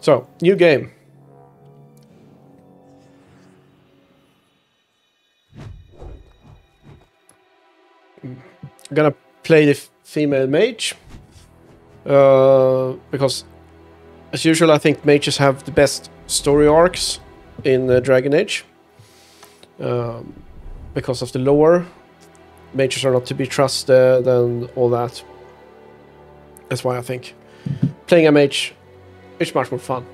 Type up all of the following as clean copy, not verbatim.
So, new game. I'm gonna play the female mage. Because, as usual, I think mages have the best story arcs in Dragon Age. Because of the lore. Mages are not to be trusted and all that. That's why I think playing a mage is much more fun.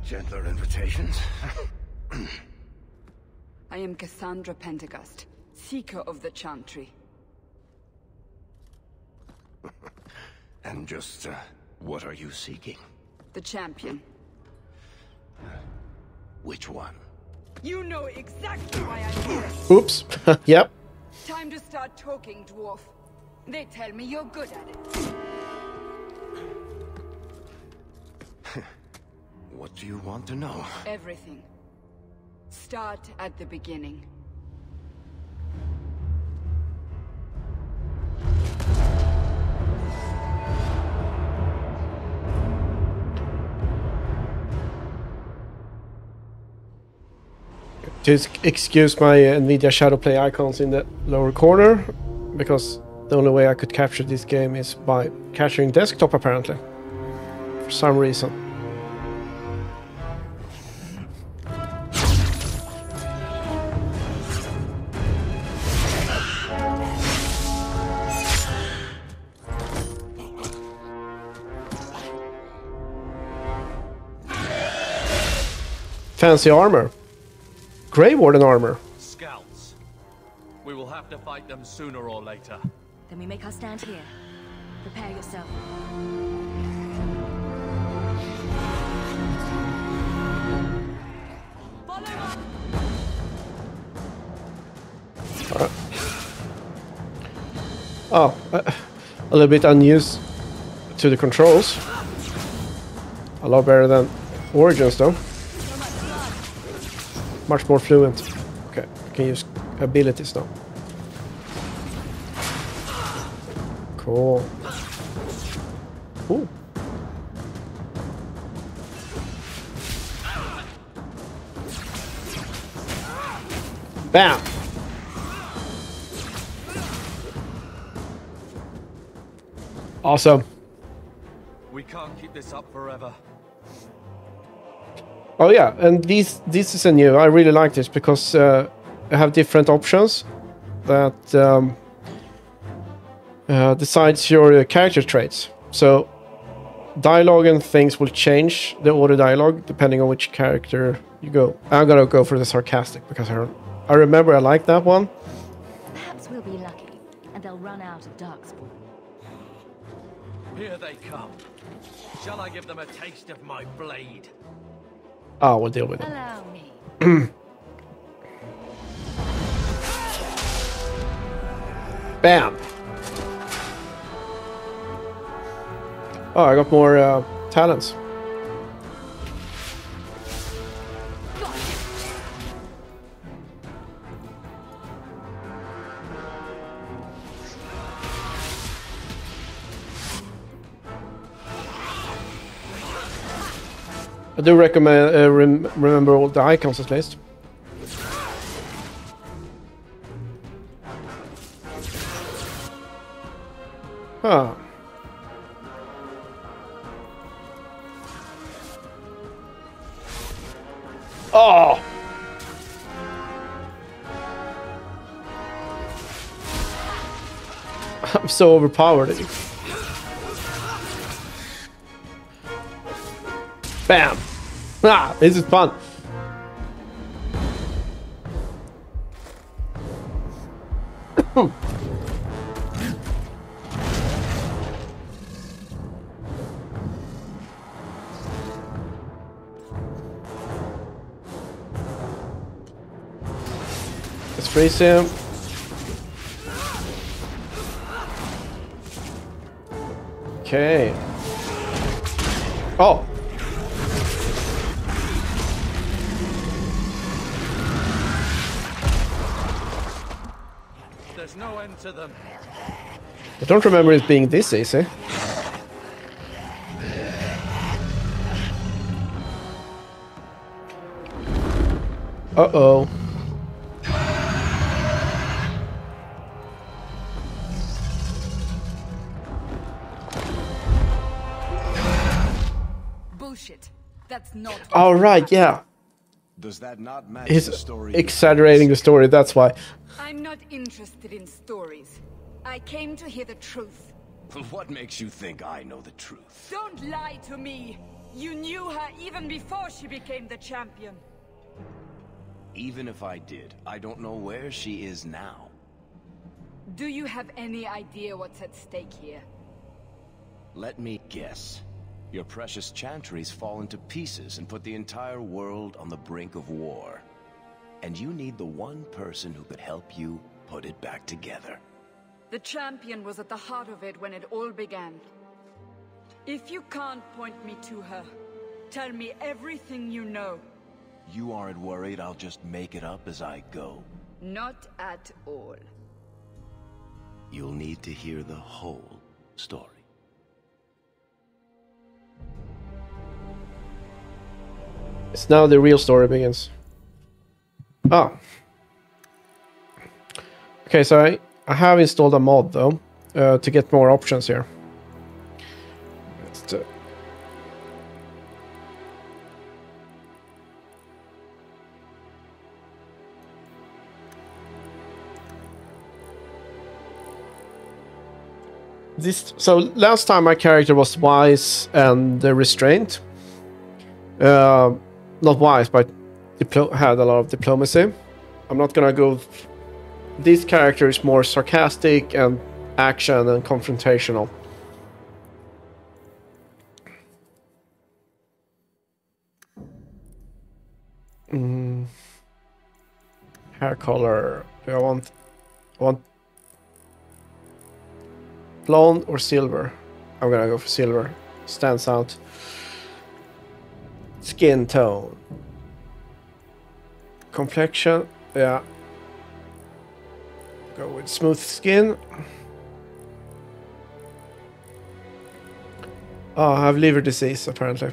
Gentler invitations. I am Cassandra Pendergast, Seeker of the Chantry. And just, what are you seeking? The champion. Which one? You know exactly why I'm here. Oops. Yep. Time to start talking, dwarf. They tell me you're good at it. What do you want to know? Everything. Start at the beginning. Just excuse my Nvidia Shadowplay icons in the lower corner, because the only way I could capture this game is by capturing desktop, apparently. For some reason. Fancy armor. Grey Warden armor. Scouts. We will have to fight them sooner or later. Then we make our stand here. Prepare yourself. Follow up. Oh, a little bit unused to the controls. A lot better than Origins, though. Much more fluent. Okay, I can use abilities now. Cool. Ooh. Bam! Awesome. We can't keep this up forever. Oh yeah, and this is a new. I really like this because you have different options that decides your character traits. So dialogue and things will change the order dialogue depending on which character you go. I'm gonna go for the sarcastic because I remember I liked that one. Perhaps we'll be lucky, and they'll run out of Darkspawn. Here they come. Shall I give them a taste of my blade? Oh, we'll deal with it. Allow me. Bam! Oh, I got more talents. I do recommend remember all the icons at least. Huh. Oh! I'm so overpowered. Bam! Ah, this is fun. Let's freeze him. Okay. Oh. There's no end to them. I don't remember it being this easy. Uh-oh. Bullshit. That's not. All right, yeah. Does that not match He's the story? exaggerating the story, that's why. I'm not interested in stories. I came to hear the truth. What makes you think I know the truth? Don't lie to me. You knew her even before she became the champion. Even if I did, I don't know where she is now. Do you have any idea what's at stake here? Let me guess. Your precious chantry's fallen to pieces and put the entire world on the brink of war. And you need the one person who could help you put it back together. The champion was at the heart of it when it all began. If you can't point me to her, tell me everything you know. You aren't worried I'll just make it up as I go? Not at all. You'll need to hear the whole story. It's now the real story begins. Ah. Okay, so I have installed a mod though, to get more options here. Let's so last time my character was wise and restrained. Not wise, but had a lot of diplomacy. I'm not gonna go. This character is more sarcastic and action and confrontational. Hair color. Do I want blonde or silver? I'm gonna go for silver. Stands out. Skin tone. Complexion. Yeah. Go with smooth skin. Oh, I have liver disease apparently.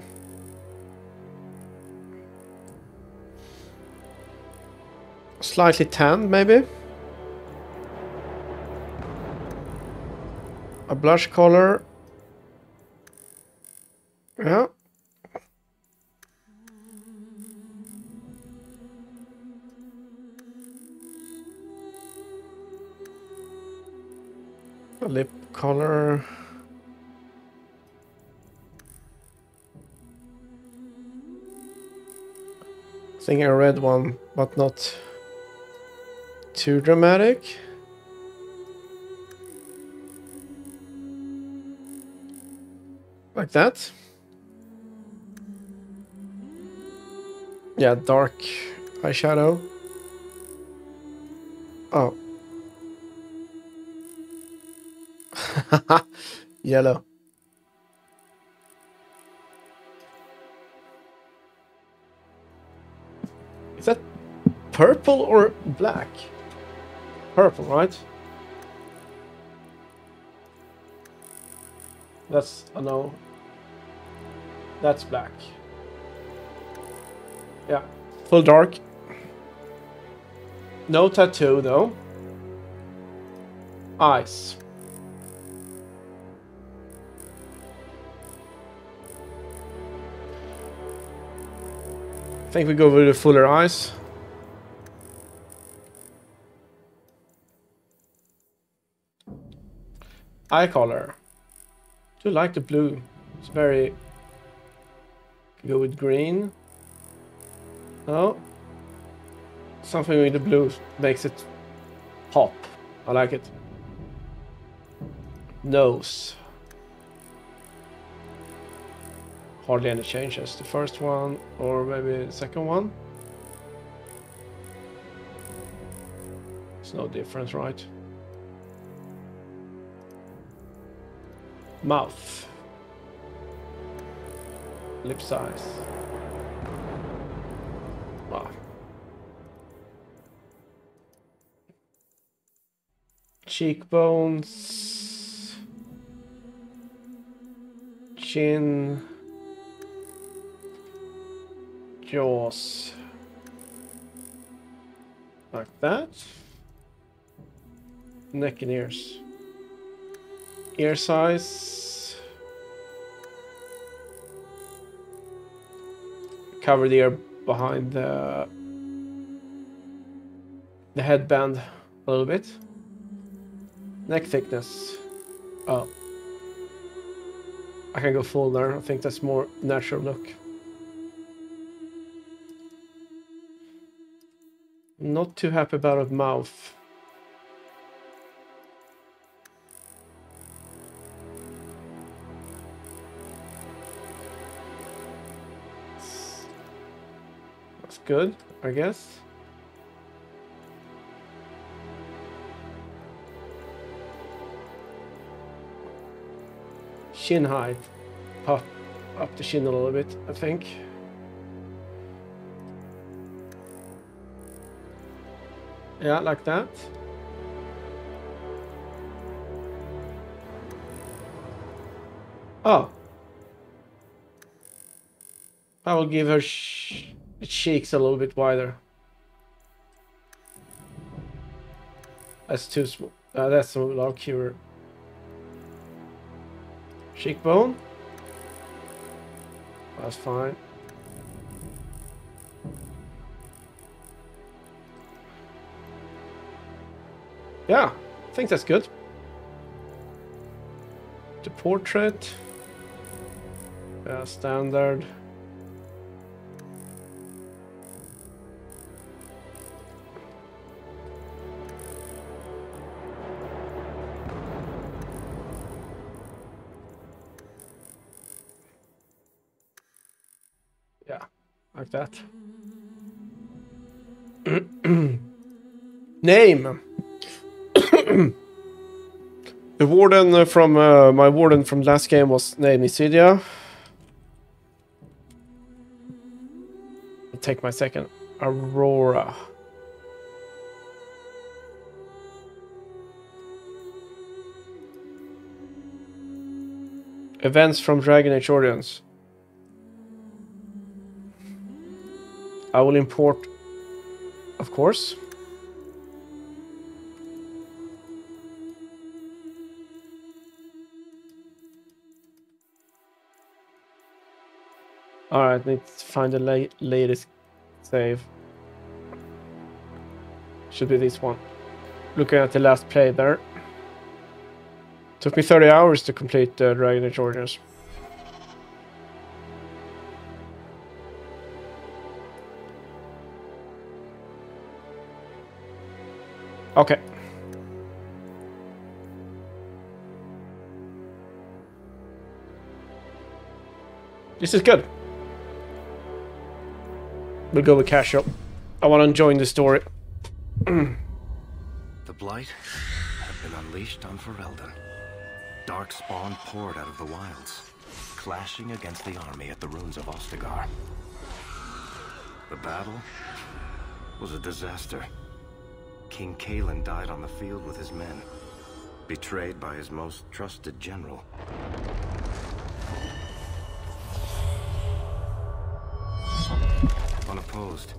Slightly tanned, maybe. A blush color. Yeah. A lip color. I think a red one, but not too dramatic. Like that. Yeah, dark eyeshadow. Oh. Yellow. Is that purple or black? Purple, right? That's a no. That's black. Yeah, full dark. No tattoo though. Eyes. I think we go with the fuller eyes. Eye color. I do like the blue. It's very... Go with green. No. Something with the blue makes it pop. I like it. Nose. Hardly any changes. The first one, or maybe the second one. It's no difference, right? Mouth. Lip size. Wow. Cheekbones. Chin. Jaws. Like that. Neck and ears. Ear size. Cover the ear behind the headband a little bit. Neck thickness. Oh. I can go full there. I think that's more natural look. Not too happy about a mouth. That's good, I guess. Chin height. Pop up the chin a little bit, I think. Yeah, like that. Oh. I will give her cheeks a little bit wider. That's too small. That's a lot cuter. Cheekbone. That's fine. Yeah, I think that's good. The portrait. Yeah, standard. Yeah, like that. Name. The warden from my warden from last game was named Isidia. I'll take my second. Aurora. Events from Dragon Age Origins. I will import, of course. Alright, need to find the latest save. Should be this one. Looking at the last play there. Took me 30 hours to complete Dragon Age Origins. Okay. This is good. We'll go with casual. I want to join the story. The Blight have been unleashed on Ferelden. Darkspawn poured out of the wilds, clashing against the army at the ruins of Ostagar. The battle was a disaster. King Cailan died on the field with his men, betrayed by his most trusted general. Unopposed,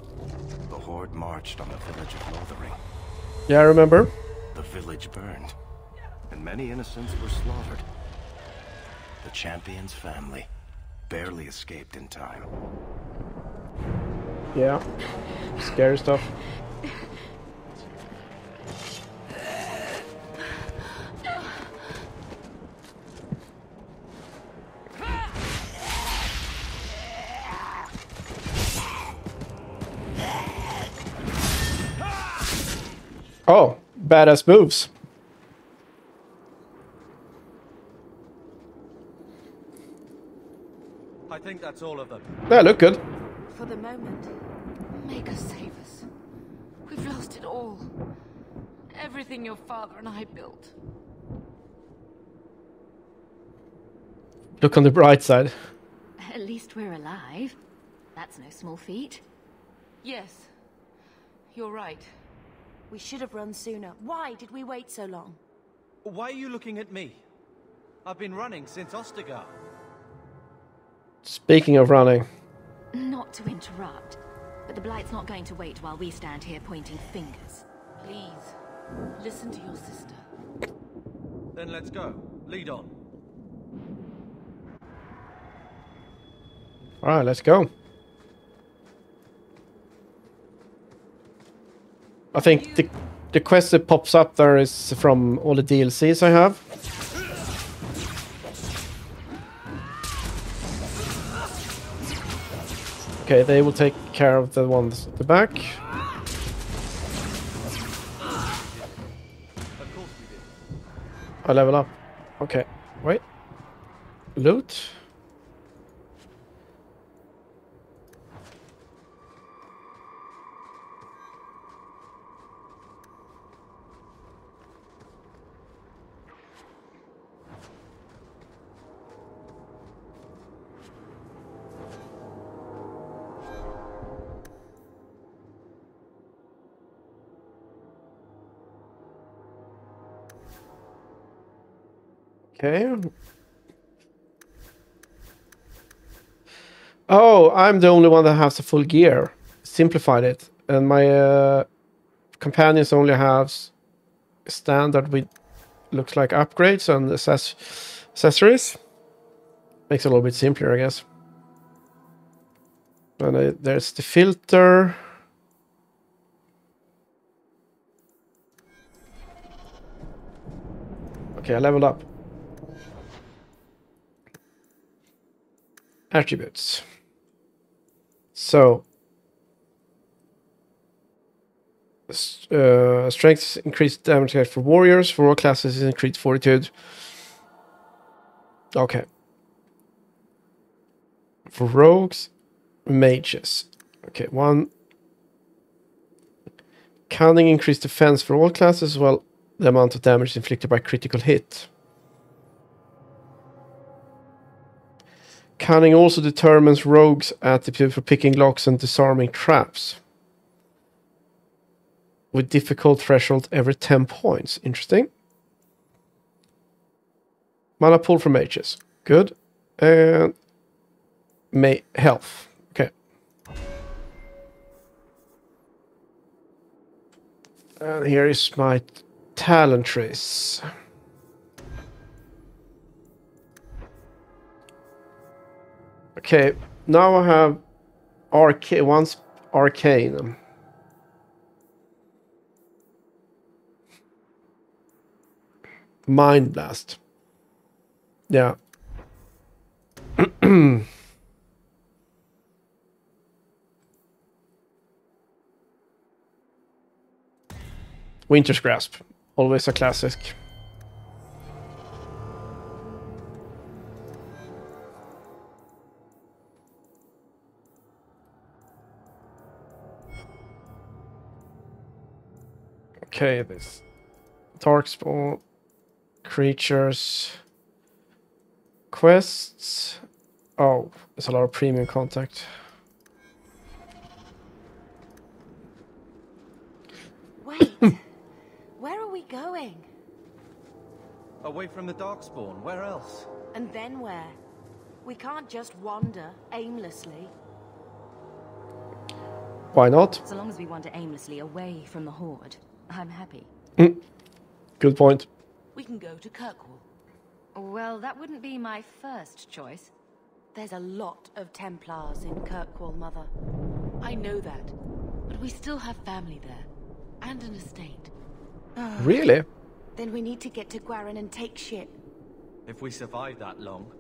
the Horde marched on the village of Lothering. Yeah, I remember. The village burned, and many innocents were slaughtered. The champion's family barely escaped in time. Yeah. Scary stuff. Oh, badass moves. I think that's all of them. They look good. For the moment, Maker save us. We've lost it all. Everything your father and I built. Look on the bright side. At least we're alive. That's no small feat. Yes, you're right. We should have run sooner. Why did we wait so long? Why are you looking at me? I've been running since Ostagar. Speaking of running. Not to interrupt, but the Blight's not going to wait while we stand here pointing fingers. Please, listen to your sister. Then let's go. Lead on. Alright, let's go. I think the quest that pops up there is from all the DLCs I have. Okay, they will take care of the ones at the back. Of course we did. I level up. Okay, wait. Loot. Okay. Oh, I'm the only one that has the full gear. Simplified it. And my companions only have standard with looks like upgrades and accessories. Makes it a little bit simpler, I guess. And there's the filter. Okay, I leveled up. Attributes. So, strength increased damage for warriors. For all classes, increased fortitude. Okay. For rogues, mages. Okay, 1. Cunning increased defense for all classes as well. The amount of damage inflicted by critical hit. Cunning also determines rogues' aptitude for picking locks and disarming traps. With difficult threshold every 10 points. Interesting. Mana pool for mages. Good. And health. Okay. And here is my talent trees. Okay, now I have arcane. Mind blast. Yeah. Winter's Grasp. Always a classic. Okay, this Darkspawn, creatures, quests. Oh, there's a lot of premium contact. Wait, where are we going? Away from the Darkspawn. Where else? And then where? We can't just wander aimlessly. Why not? So long as we wander aimlessly away from the Horde, I'm happy. Good point. We can go to Kirkwall. Well, that wouldn't be my first choice. There's a lot of Templars in Kirkwall, Mother. I know that, but we still have family there, and an estate. Really? Then we need to get to Gwarin and take ship. If we survive that long,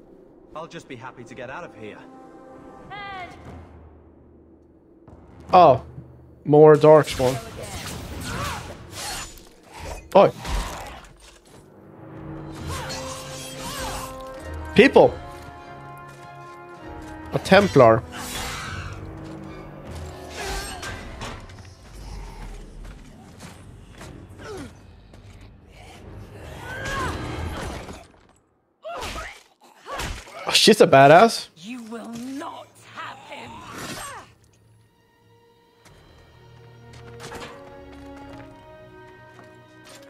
I'll just be happy to get out of here. Oh, more Darkspawn. Oh. People. A Templar. Oh, she's a badass. You will not have him.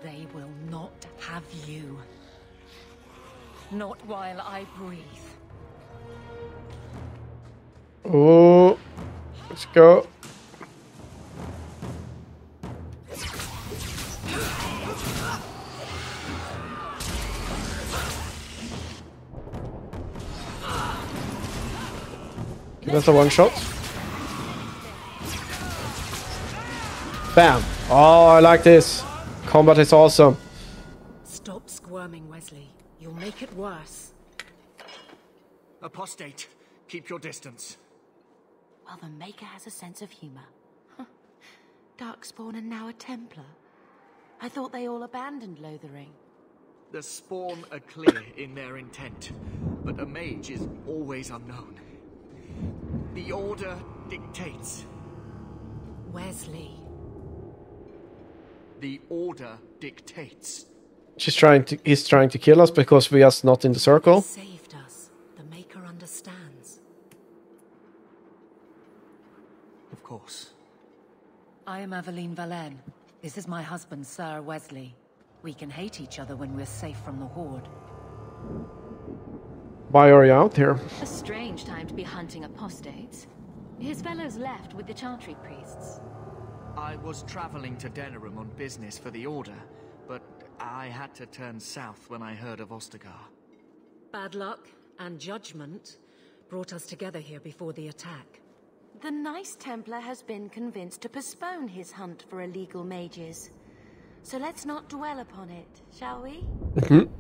They will not have you. Not while I breathe. Oh, let's go. That's a one shot. Bam. Oh, I like this. Combat is awesome. Stop squirming, Wesley. You'll make it worse. Apostate, keep your distance. Well, the Maker has a sense of humor. Huh. Darkspawn and now a Templar. I thought they all abandoned Lothering. The Spawn are clear in their intent, but a mage is always unknown. The Order dictates. Wesley. The Order dictates. He's trying to kill us because we are not in the circle. He saved us. The Maker understands. Of course. I am Aveline Valenne. This is my husband, Sir Wesley. We can hate each other when we're safe from the Horde. Why are you out here? A strange time to be hunting apostates. His fellows left with the Chantry priests. I was traveling to Denerim on business for the Order, but I had to turn south when I heard of Ostagar. Bad luck and judgment brought us together here before the attack. The nice Templar has been convinced to postpone his hunt for illegal mages. So let's not dwell upon it, shall we?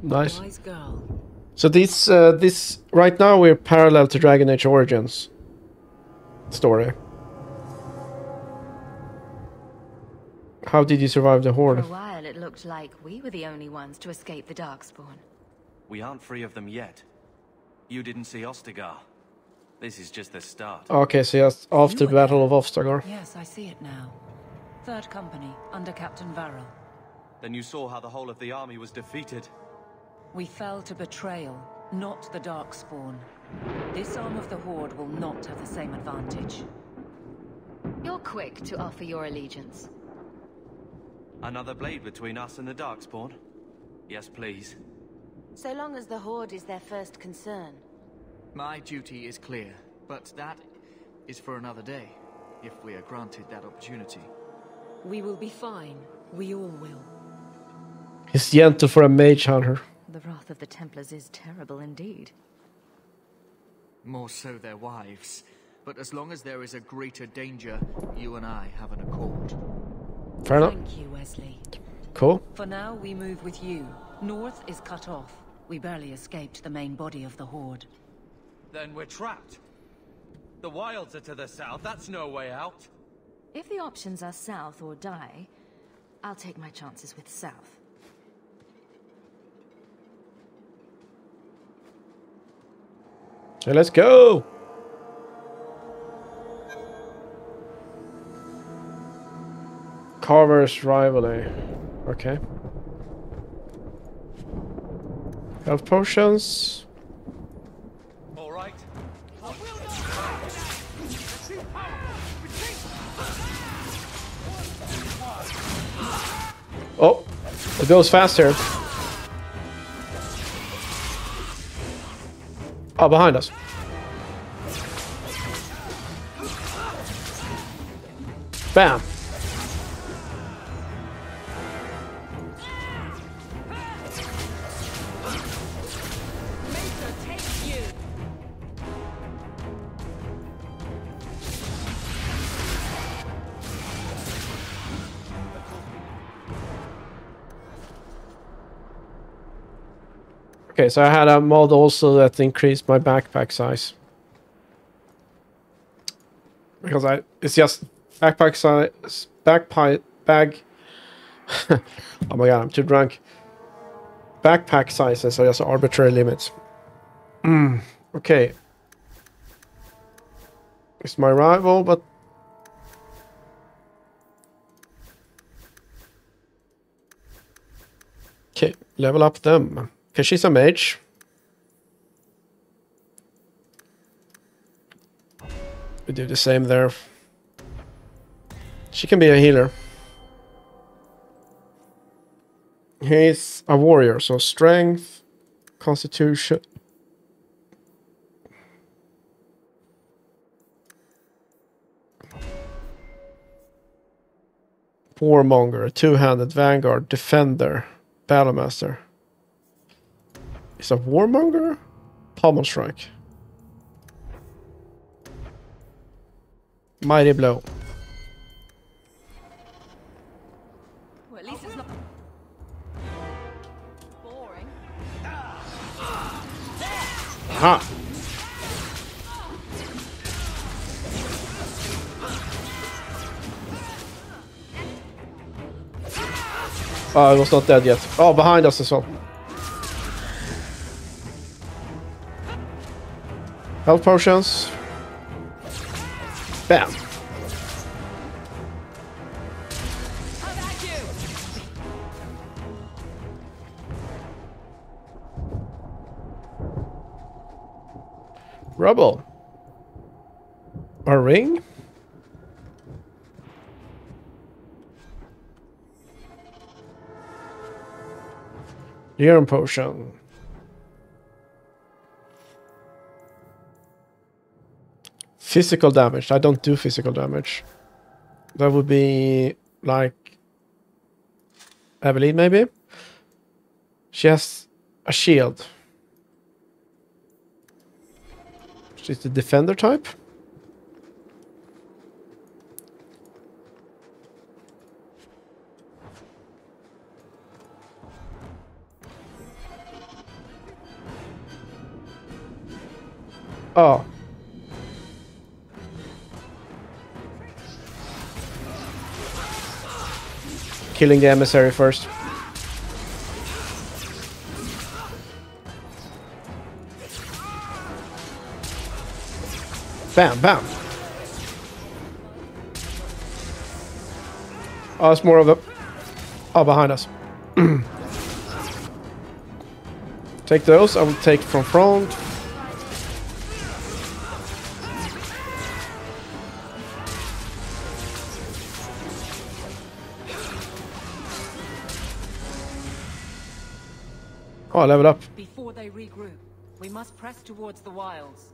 Nice. Wise girl. So this right now we're parallel to Dragon Age Origins story. How did you survive the Horde? For a while it looked like we were the only ones to escape the Darkspawn. We aren't free of them yet. You didn't see Ostagar. This is just the start. Okay, so yes, after the Battle of Ostagar. Yes, I see it now. Third Company, under Captain Varel. Then you saw how the whole of the army was defeated. We fell to betrayal, not the Darkspawn. This arm of the Horde will not have the same advantage. You're quick to offer your allegiance. Another blade between us and the Darkspawn? Yes, please. So long as the Horde is their first concern. My duty is clear, but that is for another day, if we are granted that opportunity. We will be fine. We all will. He's gentle for a mage hunter. The wrath of the Templars is terrible indeed. More so their wives. But as long as there is a greater danger, you and I have an accord. Fair enough. Thank you, Wesley. Cool. For now, we move with you. North is cut off. We barely escaped the main body of the Horde. Then we're trapped. The wilds are to the south, that's no way out. If the options are south or die, I'll take my chances with south. Okay, let's go. Carver's rivalry. Okay. Health potions. All right. Oh, it goes faster. Oh, behind us. Bam. Okay, so I had a mod also that increased my backpack size. Because it's just backpack size, bag. Oh my god, I'm too drunk. Backpack sizes are just arbitrary limits. Okay. It's my rival, but... Okay, level up them. Okay, she's a mage. We do the same there. She can be a healer. He's a warrior, so strength, constitution. Warmonger, a two-handed vanguard, defender, battlemaster. Is a warmonger? Pommel strike. Mighty blow. Well, at least it's not boring. Ha! Oh, I was not dead yet. Oh, behind us as well. Health potions. Bam. Rubble. A ring? Urine potion. Physical damage. I don't do physical damage. That would be like Evelyn, maybe. She has a shield. She's the defender type. Oh. Killing the emissary first. Bam, bam. Oh, it's more of a... Oh, behind us. Take those. I will take from front. Oh, level up. Before they regroup, we must press towards the wilds.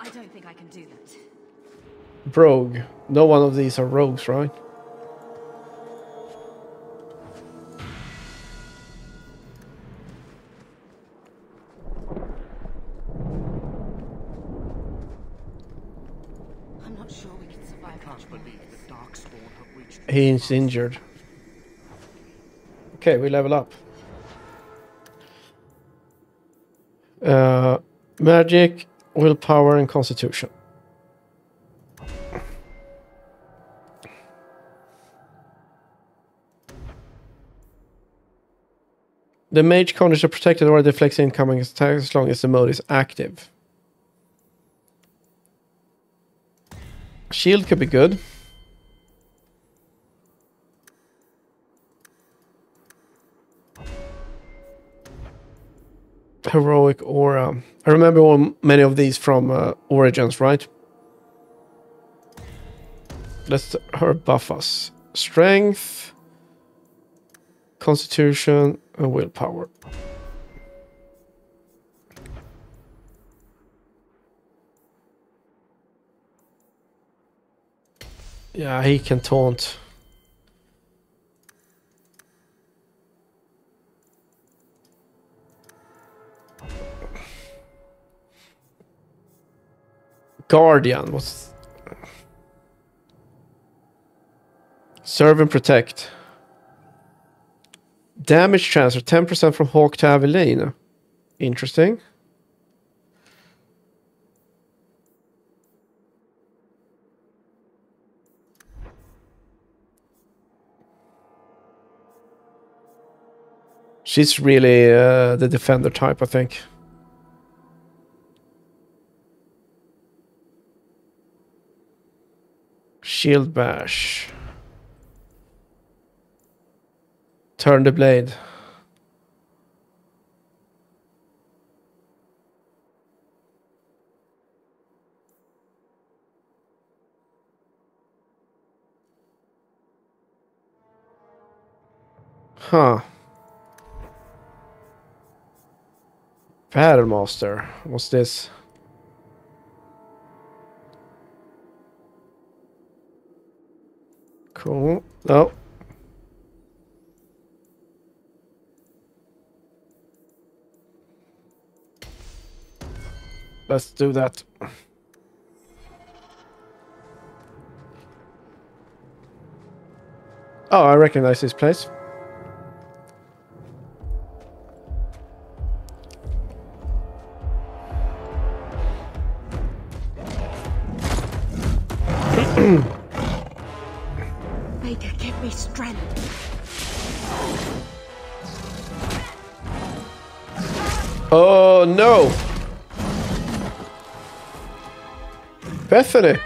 I don't think I can do that. Rogue. No one of these are rogues, right? I'm not sure we can survive. I can't believe the Darkspawn have reached. He's injured. Okay, we level up. Magic, willpower, and constitution. The mage conjures a protected or deflects incoming attacks as long as the mode is active. Shield could be good. Heroic aura. I remember many of these from Origins, right? Let's her buff us. Strength, constitution, and willpower. Yeah, he can taunt. Guardian was... Serve and protect. Damage transfer 10% from Hawk to Aveline. Interesting. She's really the defender type, I think. Shield bash. Turn the blade. Huh. Battlemaster. What's this? Cool. No. Let's do that. Oh, I recognize this place. Maker, give me strength. Oh no! Bethany!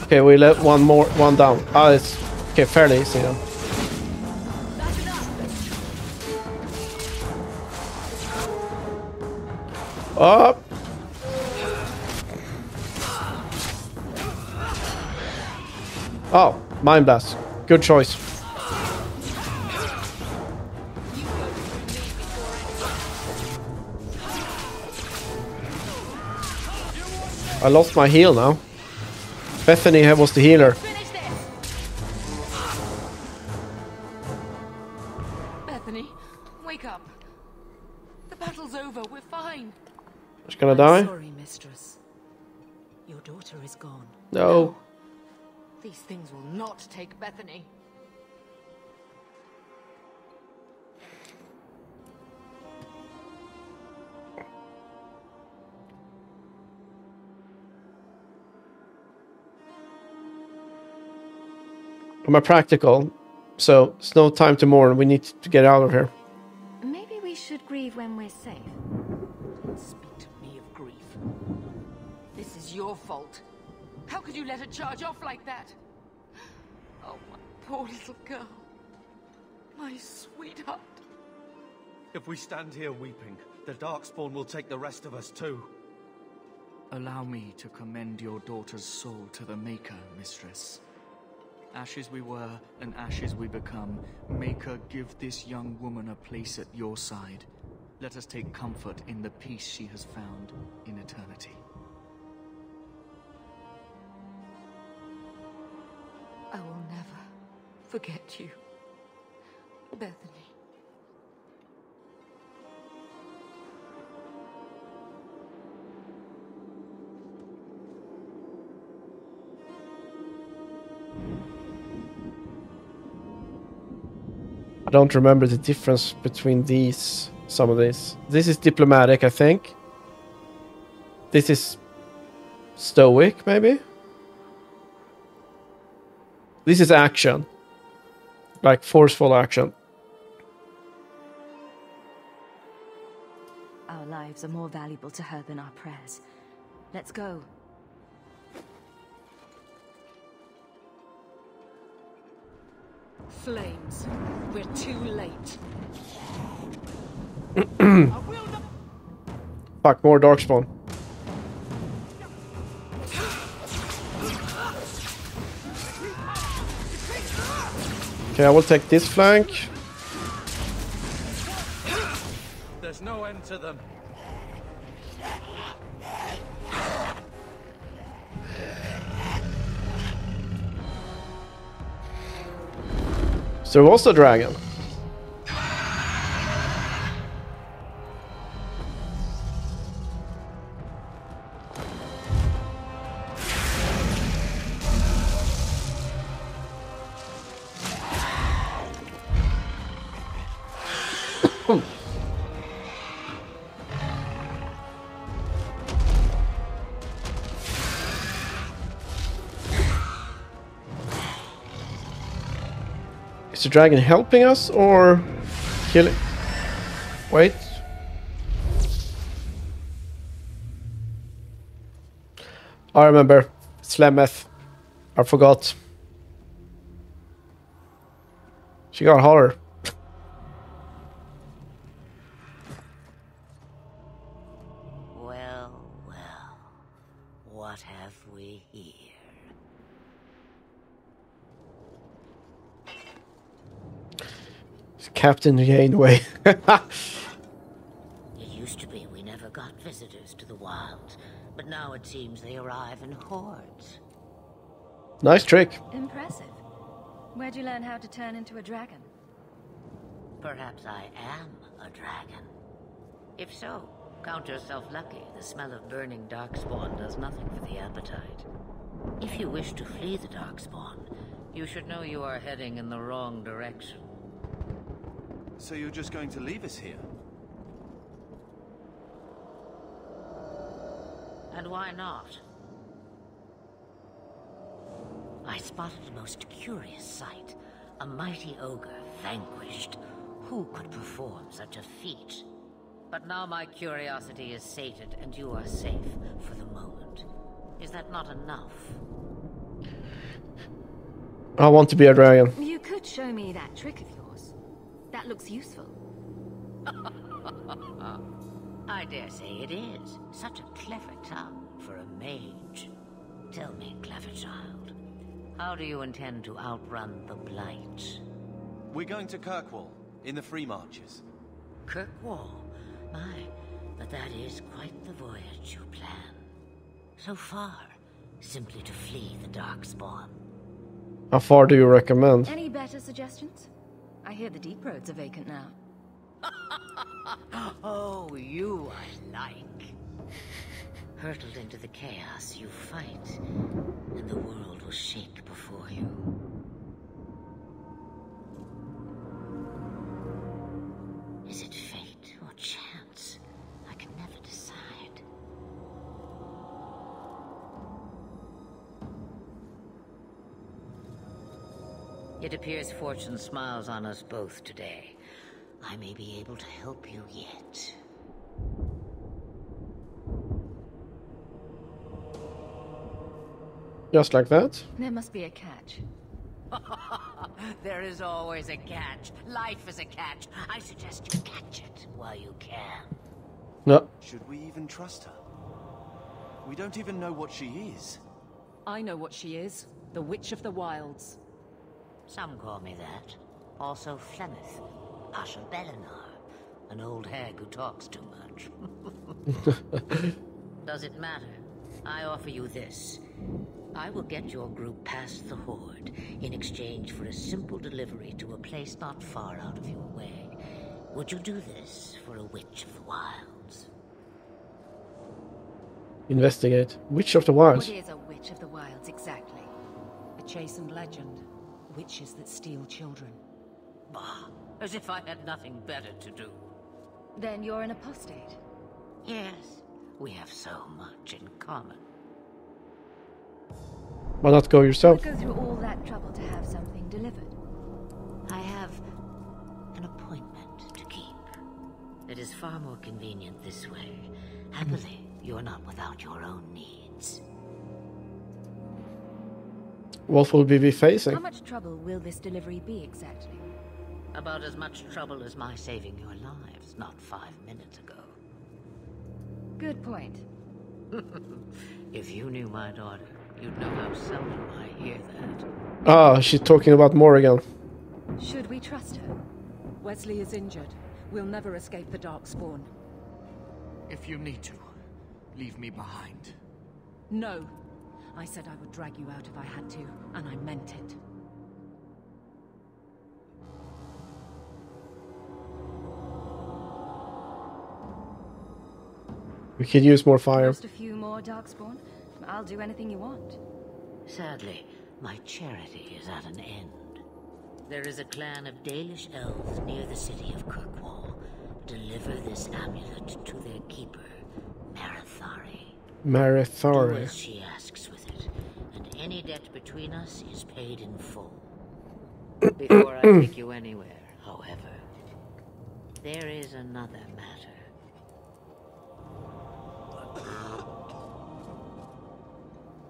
Okay, we let one down. Ah, it's okay, fairly easy then. Up. Oh, Mind Blast. Good choice. I lost my heal now. Bethany was the healer. Bethany, wake up. The battle's over. We're fine. She's gonna die? Sorry, mistress. Your daughter is gone. No. These things will not take Bethany. I'm a practical, so it's no time to mourn. We need to get out of here. Maybe we should grieve when we're safe. Speak to me of grief. This is your fault. How could you let her charge off like that? Oh, my poor little girl. My sweetheart. If we stand here weeping, the Darkspawn will take the rest of us too. Allow me to commend your daughter's soul to the Maker, mistress. Ashes we were, and ashes we become. Maker, give this young woman a place at your side. Let us take comfort in the peace she has found in eternity. I will never forget you, Bethany. I don't remember the difference between some of these. This is diplomatic, I think. This is stoic, maybe? This is action. Like forceful action. Our lives are more valuable to her than our prayers. Let's go. Flames. We're too late. Fuck, more Darkspawn. Okay, I will take this flank. There's no end to them. So what's the dragon? Is the dragon helping us or killing? Wait. I remember. Slemeth. I forgot. She got hotter. Well, well. What have we here? It's Captain Janeway. It used to be we never got visitors to the wilds, but now it seems they arrive in hordes. Nice trick. Impressive. Where'd you learn how to turn into a dragon? Perhaps I am a dragon. If so, count yourself lucky. The smell of burning darkspawn does nothing for the appetite. If you wish to flee the darkspawn, you should know you are heading in the wrong direction. So you're just going to leave us here? And why not? I spotted a most curious sight. A mighty ogre vanquished. Who could perform such a feat? But now my curiosity is sated and you are safe for the moment. Is that not enough? I want to be a dragon. You could show me that trick of yours. That looks useful. I dare say it is. Such a clever tongue for a mage. Tell me, clever child, how do you intend to outrun the Blight? We're going to Kirkwall, in the Free Marches. Kirkwall? My, but that is quite the voyage you plan. So far, simply to flee the Darkspawn. How far do you recommend? Any better suggestions? I hear the deep roads are vacant now. Oh, you I like. Hurtled into the chaos, you fight, and the world will shake before you. Is it fate or chance? I can never decide. It appears fortune smiles on us both today. I may be able to help you yet. Just like that? There must be a catch. There is always a catch. Life is a catch. I suggest you catch it while you can. No. Should we even trust her? We don't even know what she is. I know what she is. The Witch of the Wilds. Some call me that. Also Flemeth. Asha Belinar. An old hag who talks too much. Does it matter? I offer you this. I will get your group past the Horde in exchange for a simple delivery to a place not far out of your way. Would you do this for a Witch of the Wilds? Investigate. Witch of the Wilds. What is a Witch of the Wilds exactly? A chastened legend. Witches that steal children. Bah, as if I had nothing better to do. Then you're an apostate. Yes, we have so much in common. Why not go yourself? Go through all that trouble to have something delivered. I have an appointment to keep. It is far more convenient this way. Happily, you're not without your own needs. What will we be facing? How much trouble will this delivery be exactly? About as much trouble as my saving your lives not 5 minutes ago. Good point. If you knew my daughter, you'd know how seldom I hear that. Ah, she's talking about Morrigan. Should we trust her? Wesley is injured. We'll never escape the Darkspawn. If you need to, leave me behind. No. I said I would drag you out if I had to, and I meant it. We could use more fire. Just a few more Darkspawn. I'll do anything you want. Sadly, my charity is at an end. There is a clan of Dalish elves near the city of Kirkwall. Deliver this amulet to their keeper, Marithari. Do Marithari. as she asks with it, and any debt between us is paid in full. Before I take you anywhere, however, there is another matter.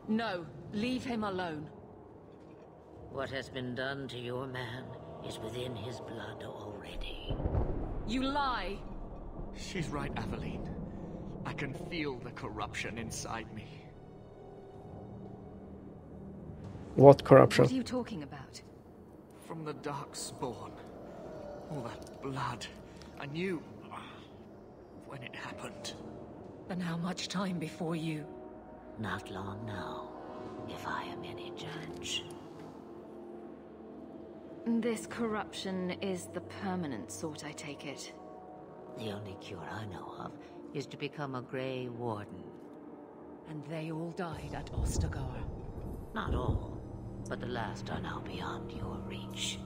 No, leave him alone. What has been done to your man is within his blood already. You lie! She's right, Aveline. I can feel the corruption inside me. What corruption? What are you talking about? From the Darkspawn. All that blood. I knew when it happened. And how much time before you? Not long now, if I am any judge. This corruption is the permanent sort, I take it. The only cure I know of is to become a Grey Warden. And they all died at Ostagar. Not all, but the last are now beyond your reach.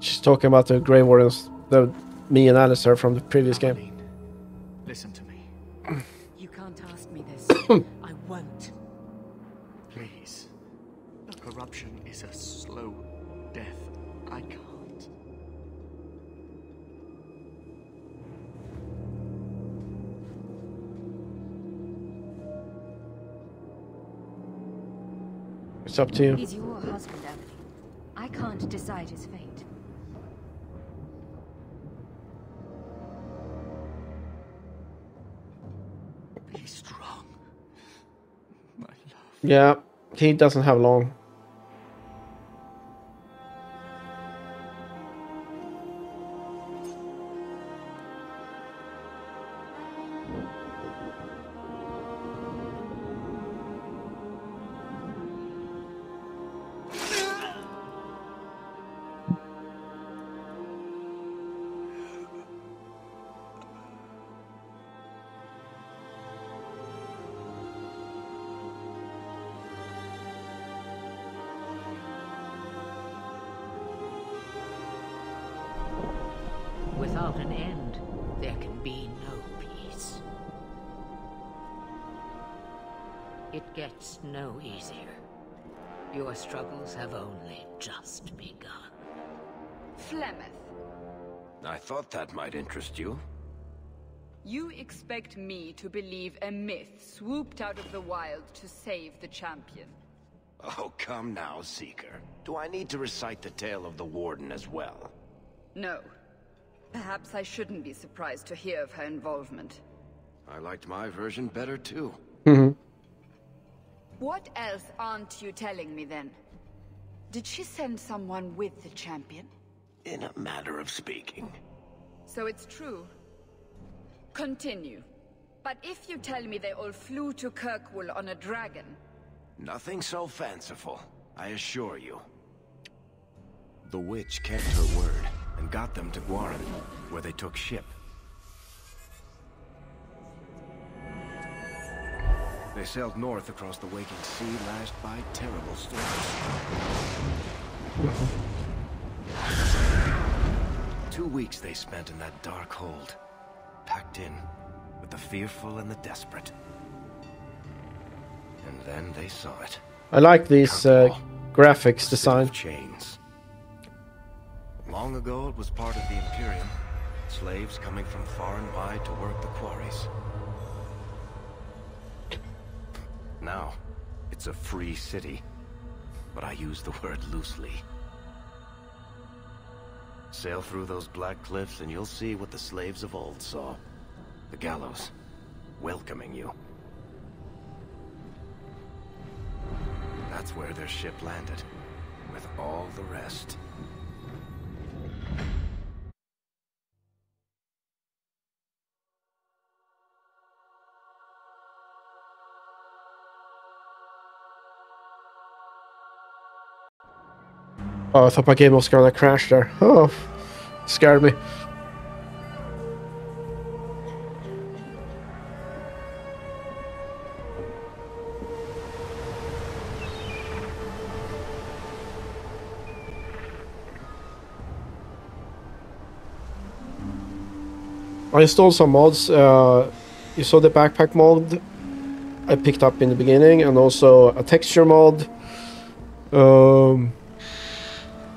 She's talking about the Grey Wardens, me and Alistair from the previous game. Listen to me. You can't ask me this. I won't. Please. The corruption is a slow death. I can't. It's up to you. He's your husband, Emily. I can't decide his fate. Be strong. My love. Yeah, he doesn't have long. Without an end, there can be no peace. It gets no easier. Your struggles have only just begun. Flemeth, I thought that might interest you. you expect me to believe a myth swooped out of the wild to save the champion? Oh, come now, Seeker. Do I need to recite the tale of the Warden as well? No. Perhaps I shouldn't be surprised to hear of her involvement. I liked my version better, too. What else aren't you telling me, then? Did she send someone with the champion? In a matter of speaking. So it's true. Continue. But if you tell me they all flew to Kirkwall on a dragon... Nothing so fanciful, I assure you. The witch kept her word and got them to Guaran, where they took ship. They sailed north across the waking sea, lashed by terrible storms. 2 weeks they spent in that dark hold, packed in with the fearful and the desperate. And then they saw it. I like these graphics design. Chains. Long ago, it was part of the Imperium. Slaves coming from far and wide to work the quarries. Now, it's a free city, but I use the word loosely. Sail through those black cliffs and you'll see what the slaves of old saw. The gallows, welcoming you. That's where their ship landed, with all the rest. Oh, I thought my game was gonna crash there. Oh, scared me. I installed some mods. You saw the backpack mod I picked up in the beginning, and also a texture mod.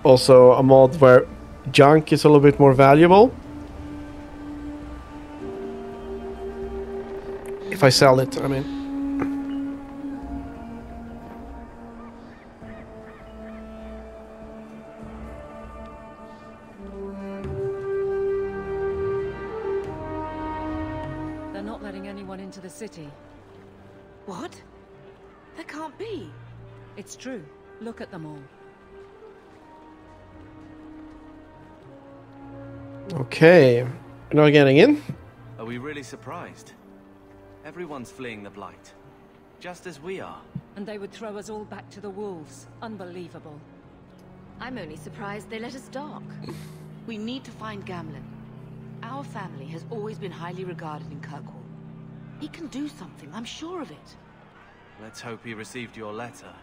also a mod where junk is a little bit more valuable. If I sell it, I mean. They're not letting anyone into the city. What? That can't be. It's true. Look at them all. Okay. You're not getting in? Are we really surprised? Everyone's fleeing the Blight. Just as we are. And they would throw us all back to the wolves. Unbelievable. I'm only surprised they let us dock. We need to find Gamlen. Our family has always been highly regarded in Kirkwall. He can do something, I'm sure of it. Let's hope he received your letter.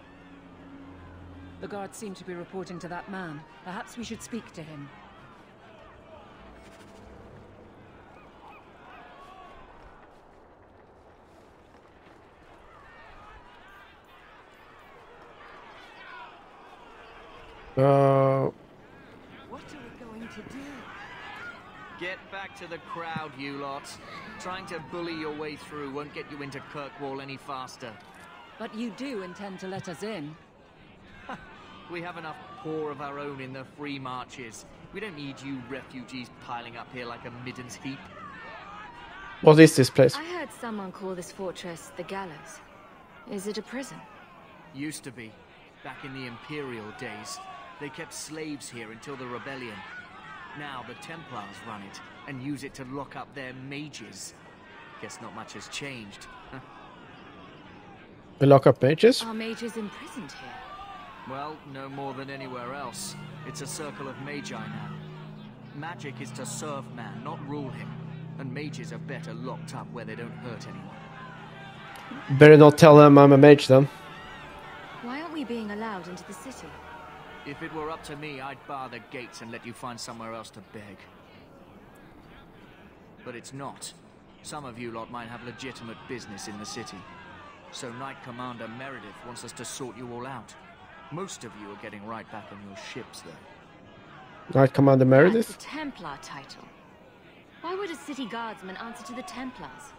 The guards seem to be reporting to that man. Perhaps we should speak to him. What are we going to do? Get back to the crowd, you lot. Trying to bully your way through won't get you into Kirkwall any faster. But you do intend to let us in. We have enough poor of our own in the free marches. We don't need you refugees piling up here like a middens heap. What is this place? I heard someone call this fortress the Gallows. Is it a prison? Used to be. Back in the Imperial days. They kept slaves here until the rebellion. Now the Templars run it, and use it to lock up their mages. Guess not much has changed. We lock up mages? Are mages imprisoned here? Well, no more than anywhere else. It's a circle of magi now. Magic is to serve man, not rule him. And mages are better locked up where they don't hurt anyone. Better not tell them I'm a mage then. Why aren't we being allowed into the city? If it were up to me, I'd bar the gates and let you find somewhere else to beg. But it's not. Some of you lot might have legitimate business in the city. So Knight Commander Meredith wants us to sort you all out. Most of you are getting right back on your ships, though. Knight Commander Meredith? That's a Templar title. Why would a city guardsman answer to the Templars?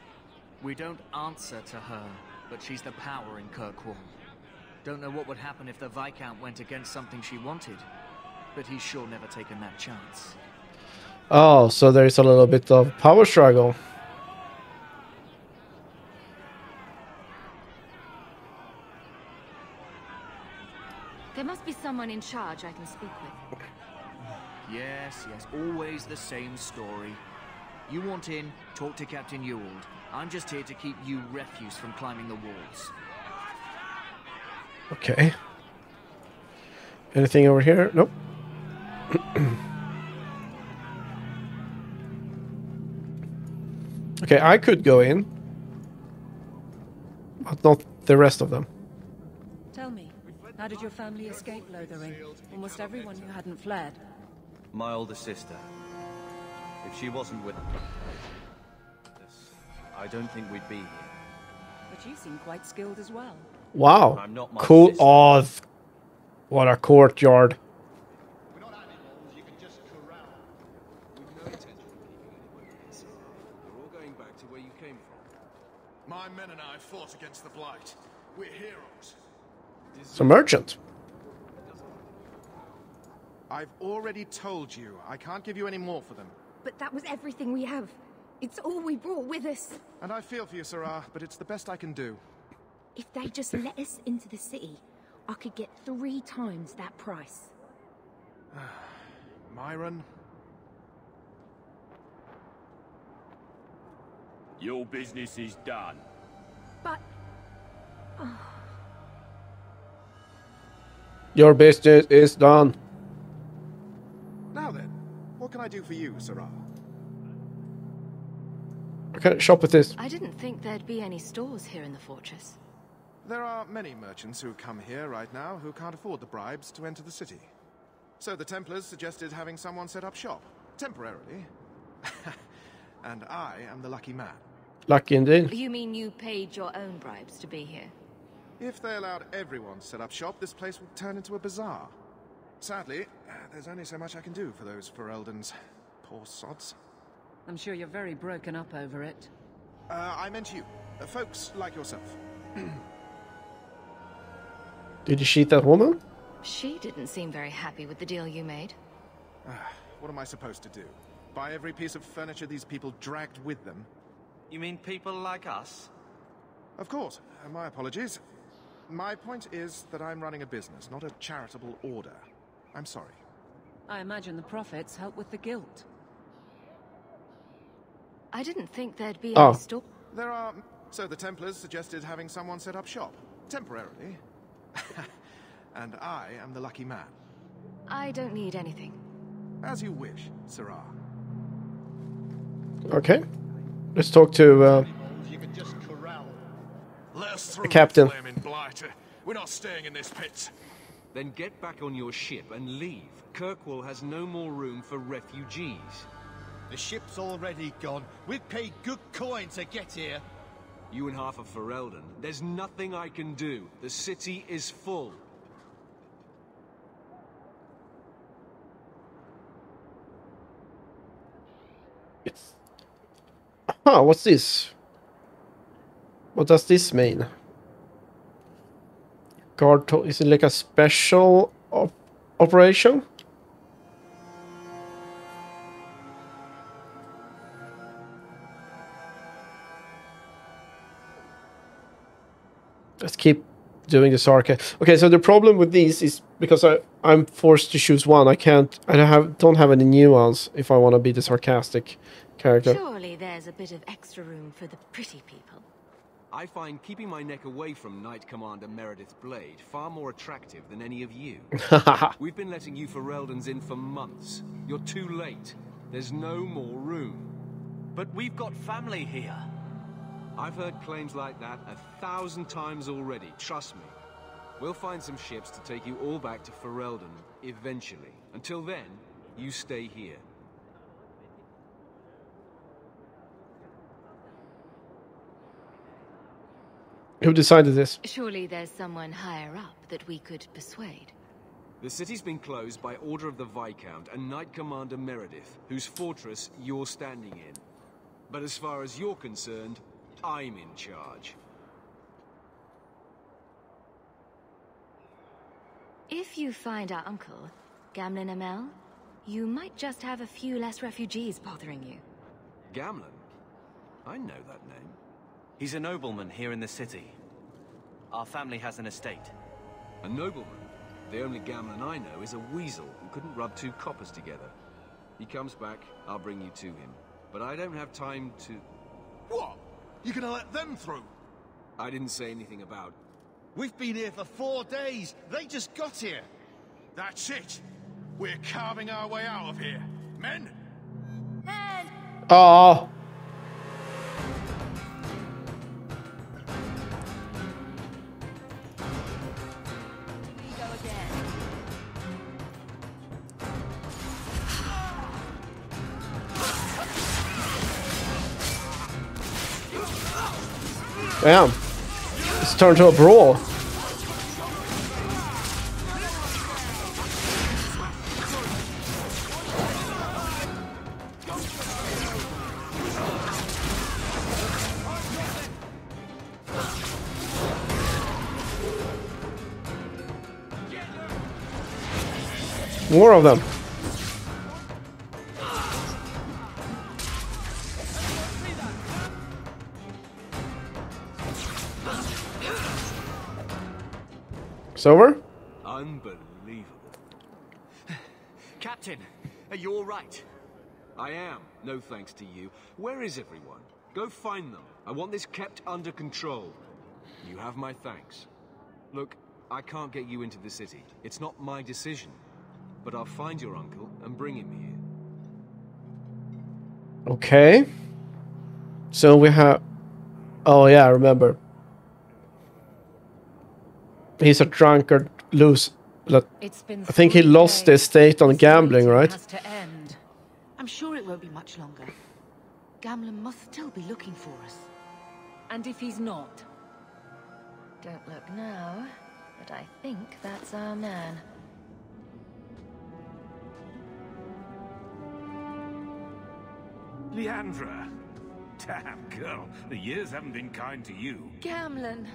We don't answer to her, but she's the power in Kirkwall. Don't know what would happen if the Viscount went against something she wanted, but he's sure never taken that chance. Oh, so there's a little bit of power struggle. There must be someone in charge I can speak with. Yes, always the same story. You want in, talk to Captain Ewald. I'm just here to keep you refuse from climbing the walls. Okay. Anything over here? Nope. Okay, I could go in. But not the rest of them. Tell me, how did your family escape Lothering? Almost everyone who hadn't fled. My older sister. If she wasn't with us, I don't think we'd be here. But you seem quite skilled as well. Wow. I'm not my Cool. sister. Oh, what a courtyard. We're not animals you can just corral. We've no intention of keeping anyone here, so we're all going back to where you came from. My men and I fought against the Blight. We're heroes. It's a merchant. I've already told you. I can't give you any more for them. But that was everything we have. It's all we brought with us. And I feel for you, Sirrah, but it's the best I can do. If they just let us into the city, I could get 3 times that price. Myron? Your business is done. But... Your business is done. Now then, what can I do for you, Sirrah? I can't shop with this. I didn't think there'd be any stores here in the fortress. There are many merchants who come here right now who can't afford the bribes to enter the city. So the Templars suggested having someone set up shop, temporarily. And I am the lucky man. Lucky indeed. You mean you paid your own bribes to be here? If they allowed everyone to set up shop, this place would turn into a bazaar. Sadly, there's only so much I can do for those Fereldans. Poor sods. I'm sure you're very broken up over it. I meant you. Folks like yourself. Did you shoot that woman? She didn't seem very happy with the deal you made. What am I supposed to do? Buy every piece of furniture these people dragged with them? You mean people like us? Of course. My apologies. My point is that I'm running a business, not a charitable order. I'm sorry. I imagine the profits help with the guilt. I didn't think there'd be any store. There are... So the Templars suggested having someone set up shop. Temporarily. And I am the lucky man. I don't need anything. As you wish, Sirrah. Okay. Let's talk to the captain. We're not staying in this pit. Then get back on your ship and leave. Kirkwall has no more room for refugees. The ship's already gone. We've paid good coin to get here. You and half of Ferelden. There's nothing I can do. The city is full. What's this? What does this mean? Guard is it like a special operation? Let's keep doing this arcade. Okay, so the problem with these is because I'm forced to choose one. I don't have any nuance if I want to be the sarcastic character. Surely there's a bit of extra room for the pretty people. I find keeping my neck away from Knight Commander Meredith Blade far more attractive than any of you. We've been letting you Fereldans in for months. You're too late. There's no more room. But we've got family here. I've heard claims like that 1,000 times already, trust me. We'll find some ships to take you all back to Ferelden, eventually. Until then, you stay here. Who decided this? Surely there's someone higher up that we could persuade. The city's been closed by order of the Viscount and Knight Commander Meredith, whose fortress you're standing in. But as far as you're concerned, I'm in charge. If you find our uncle, Gamlen Amell, you might just have a few less refugees bothering you. Gamlen? I know that name. He's a nobleman here in the city. Our family has an estate. A nobleman? The only Gamlen I know is a weasel who couldn't rub two coppers together. He comes back, I'll bring you to him. But I don't have time to... What? You're gonna let them through? I didn't say anything about... We've been here for 4 days. They just got here. That's it. We're carving our way out of here. Men? Men! Oh. We go again. Damn. It's turned to a brawl. More of them. It's over? Unbelievable. Captain, are you all right? I am, no thanks to you. Where is everyone? Go find them. I want this kept under control. You have my thanks. Look, I can't get you into the city. It's not my decision. But I'll find your uncle and bring him here. Okay. So we have... Oh yeah, I remember. He's a drunkard, loose... I think he lost the estate on gambling, right? Has to end. I'm sure it won't be much longer. Gamlen must still be looking for us. And if he's not... Don't look now, but I think that's our man. Leandra! Damn, girl, the years haven't been kind to you. Gamlen.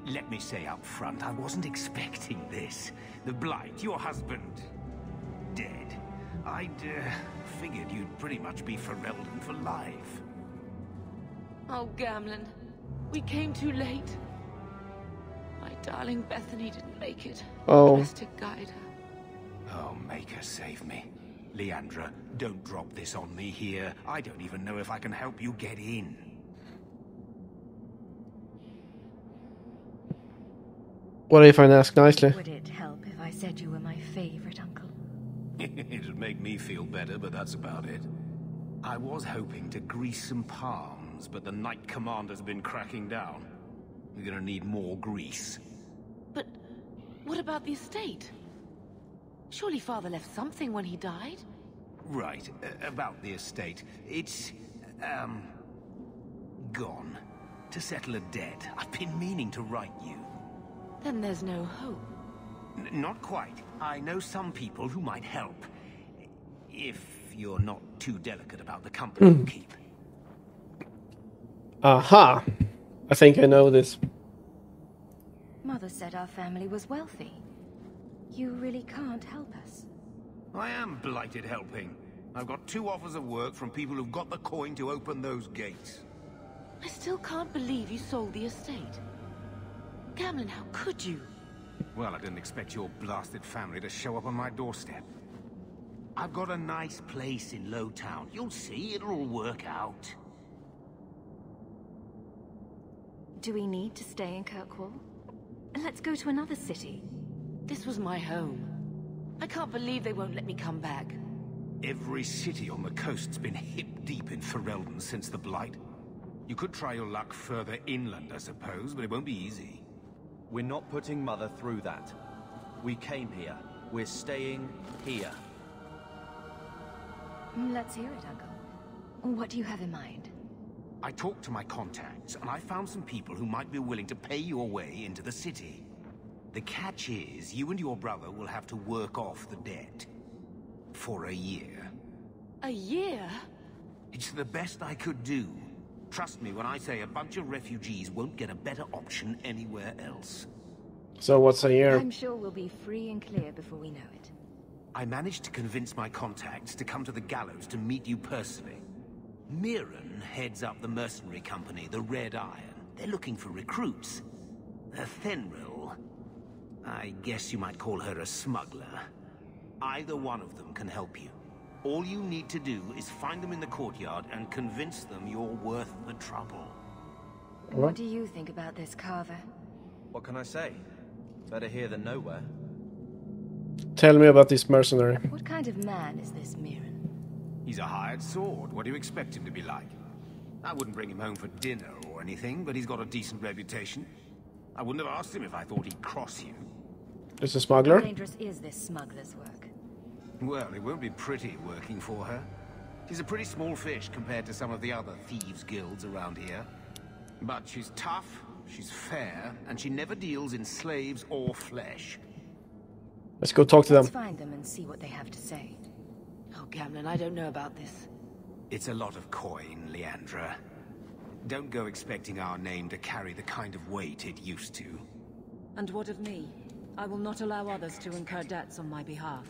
Let me say up front, I wasn't expecting this. The Blight, your husband, dead. I'd figured you'd pretty much be Ferelden for life. Oh, Gamlen. We came too late. My darling Bethany didn't make it. Oh. Trust to guide her. Oh, Maker, save me. Leandra, don't drop this on me here. I don't even know if I can help you get in. What if I ask nicely? Would it help if I said you were my favorite uncle? It'd make me feel better, but that's about it. I was hoping to grease some palms, but the Knight Commander's been cracking down. We're gonna need more grease. But what about the estate? Surely Father left something when he died? Right, about the estate. It's, gone. To settle a debt. I've been meaning to write you. Then there's no hope. Not quite. I know some people who might help. If you're not too delicate about the company you keep. Aha! I think I know this. Mother said our family was wealthy. You really can't help us. I am blighted helping. I've got 2 offers of work from people who've got the coin to open those gates. I still can't believe you sold the estate. Gamlen, how could you? Well, I didn't expect your blasted family to show up on my doorstep. I've got a nice place in Lowtown. You'll see, it'll all work out. Do we need to stay in Kirkwall? Let's go to another city. This was my home. I can't believe they won't let me come back. Every city on the coast's been hip-deep in Ferelden since the Blight. You could try your luck further inland, I suppose, but it won't be easy. We're not putting Mother through that. We came here. We're staying here. Let's hear it, Uncle. What do you have in mind? I talked to my contacts, and I found some people who might be willing to pay your way into the city. The catch is, you and your brother will have to work off the debt. For a year. A year? It's the best I could do. Trust me when I say a bunch of refugees won't get a better option anywhere else. So what's a year? I'm sure we'll be free and clear before we know it. I managed to convince my contacts to come to the gallows to meet you personally. Mirren heads up the mercenary company, the Red Iron. They're looking for recruits. Fenrir, I guess you might call her a smuggler. Either one of them can help you. All you need to do is find them in the courtyard and convince them you're worth the trouble. What do you think about this, Carver? What can I say? Better here than nowhere. Tell me about this mercenary. What kind of man is this Mirren? He's a hired sword. What do you expect him to be like? I wouldn't bring him home for dinner or anything, but he's got a decent reputation. I wouldn't have asked him if I thought he'd cross you. Just a smuggler? How dangerous is this smuggler's work? Well, it won't be pretty working for her. She's a pretty small fish compared to some of the other thieves' guilds around here. But she's tough, she's fair, and she never deals in slaves or flesh. Let's go talk to them. Let's find them and see what they have to say. Oh, Gamlen, I don't know about this. It's a lot of coin, Leandra. Don't go expecting our name to carry the kind of weight it used to. And what of me? I will not allow others to incur debts on my behalf.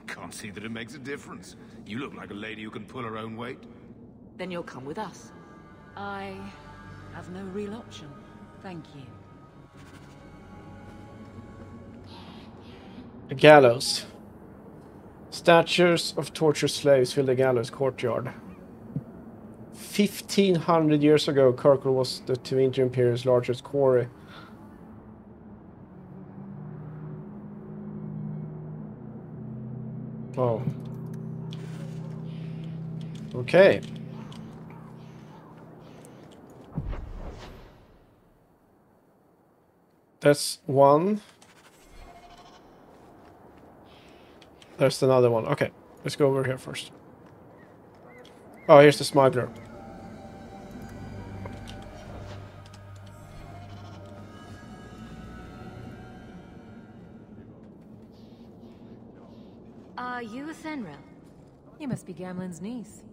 Can't see that it makes a difference. You look like a lady who can pull her own weight. Then you'll come with us. I have no real option. Thank you. A gallows. Statues of tortured slaves fill the gallows courtyard. 1500 years ago, Kirkwall was the Tevinter Imperium's largest quarry. Oh. Okay. That's one. There's another one. Okay, let's go over here first. Oh, here's the smuggler. Are you a Fenrir? You must be Gamlen's niece.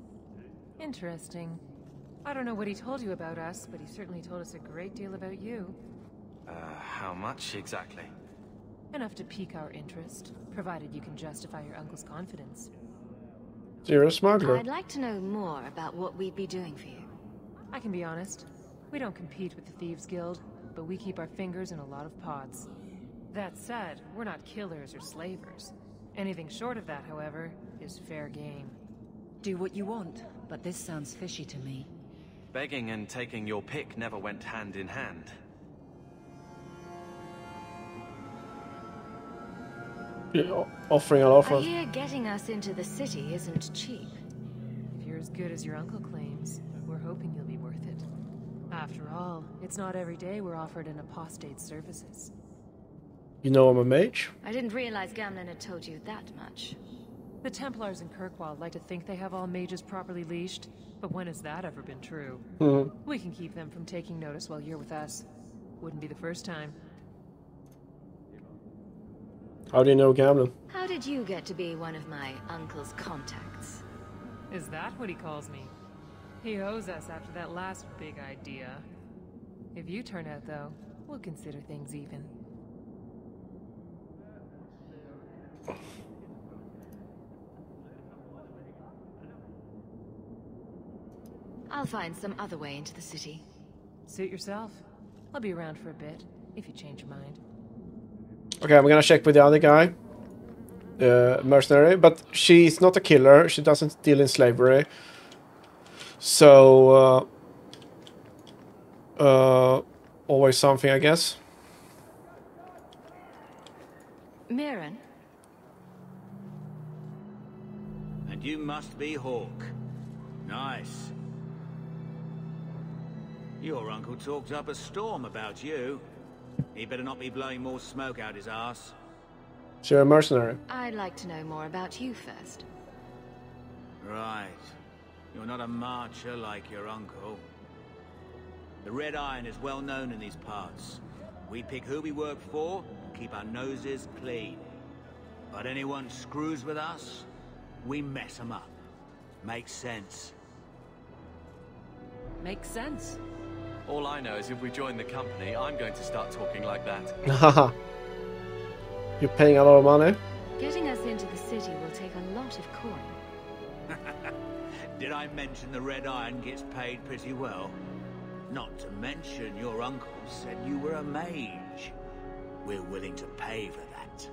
Interesting. I don't know what he told you about us, but he certainly told us a great deal about you. How much exactly? Enough to pique our interest, provided you can justify your uncle's confidence. So you're a smuggler. I'd like to know more about what we'd be doing for you. I can be honest. We don't compete with the Thieves Guild, but we keep our fingers in a lot of pots. That said, we're not killers or slavers. Anything short of that, however, is fair game. Do what you want, but this sounds fishy to me. Begging and taking your pick never went hand in hand. You're offering a lot I for. hear getting us into the city isn't cheap. If you're as good as your uncle claims, we're hoping you'll be worth it. After all, it's not every day we're offered an apostate's services. You know I'm a mage? I didn't realize Gamlen had told you that much. The Templars in Kirkwall like to think they have all mages properly leashed, but when has that ever been true? We can keep them from taking notice while you're with us. Wouldn't be the first time. How do you know Gamlen? How did you get to be one of my uncle's contacts? Is that what he calls me? He owes us after that last big idea. If you turn out, though, we'll consider things even. I'll find some other way into the city. Suit yourself. I'll be around for a bit, if you change your mind. Okay, I'm gonna check with the other guy. Mercenary, but she's not a killer. She doesn't deal in slavery. So, always something, I guess. Mirren? And you must be Hawke. Nice. Your uncle talked up a storm about you. He better not be blowing more smoke out his ass. So you're a mercenary. I'd like to know more about you first. Right. You're not a marcher like your uncle. The Red Iron is well known in these parts. We pick who we work for and keep our noses clean. But anyone screws with us, we mess them up. Makes sense. Makes sense. All I know is if we join the company, I'm going to start talking like that. Haha. You're paying a lot of money? Getting us into the city will take a lot of coin. Did I mention the Red Iron gets paid pretty well? Not to mention your uncle said you were a mage. We're willing to pay for that.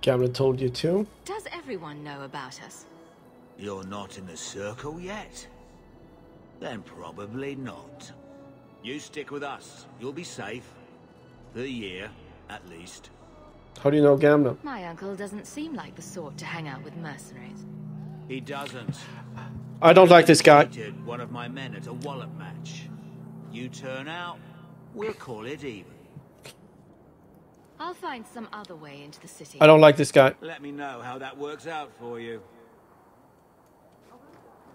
Gamlen told you too? Does everyone know about us? You're not in the circle yet? Then probably not. You stick with us. You'll be safe. For a year, at least. How do you know Gamlen? My uncle doesn't seem like the sort to hang out with mercenaries. He doesn't. I don't like this guy. Defeated one of my men at a wallop match. You turn out, we'll call it even. I'll find some other way into the city. I don't like this guy. Let me know how that works out for you.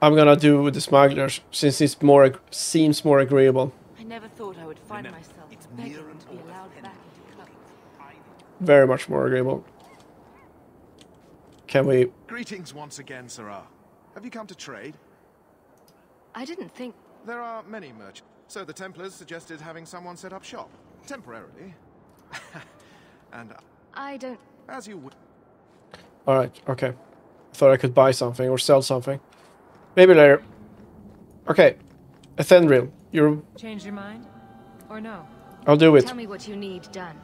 I'm gonna do with the smugglers, since it's more seems more agreeable. I never thought I would find myself begging to be allowed back into Kirkwall. Very much more agreeable. Can we... Greetings once again, Sirrah. Have you come to trade? I didn't think... There are many merchants. So the Templars suggested having someone set up shop. Temporarily. And... I don't... As you would. Alright, okay. I thought I could buy something or sell something. Maybe later. Okay. Ethendril, you're... Change your mind? Or no? I'll do it. Tell me what you need done.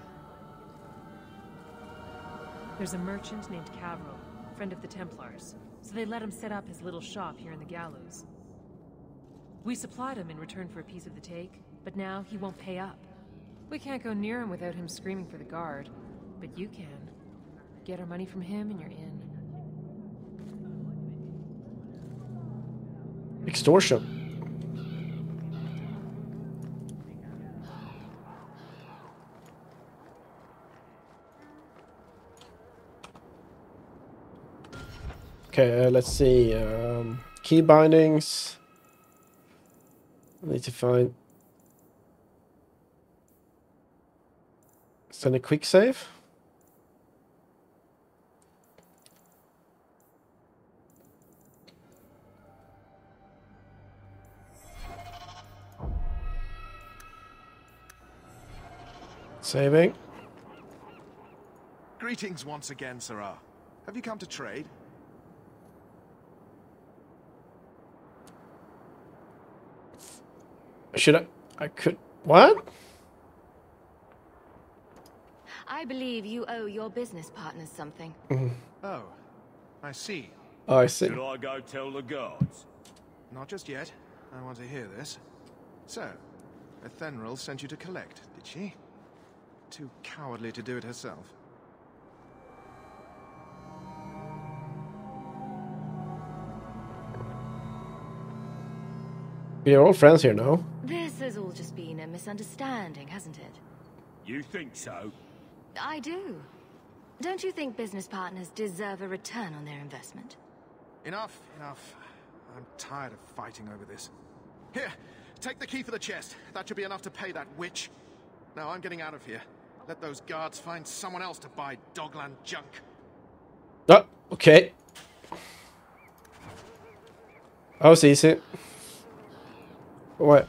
There's a merchant named Cavril, friend of the Templars. So they let him set up his little shop here in the Gallows. We supplied him in return for a piece of the take, but now he won't pay up. We can't go near him without him screaming for the guard. But you can. Get our money from him and you're in. Extortion. Okay, let's see. Key bindings. I need to find... Send a quick save. Saving. Greetings once again, Sirrah. Have you come to trade? Should I could... What? I believe you owe your business partners something. Oh, I see. I see. Should I go tell the guards? Not just yet. I want to hear this. So, Ethenril sent you to collect, did she? Too cowardly to do it herself. We're all friends here now. This has all just been a misunderstanding, hasn't it? You think so? I do. Don't you think business partners deserve a return on their investment? Enough, enough. I'm tired of fighting over this. Here, take the key for the chest. That should be enough to pay that witch. Now I'm getting out of here. Let those guards find someone else to buy Dogland junk. Oh, okay. That was easy. What?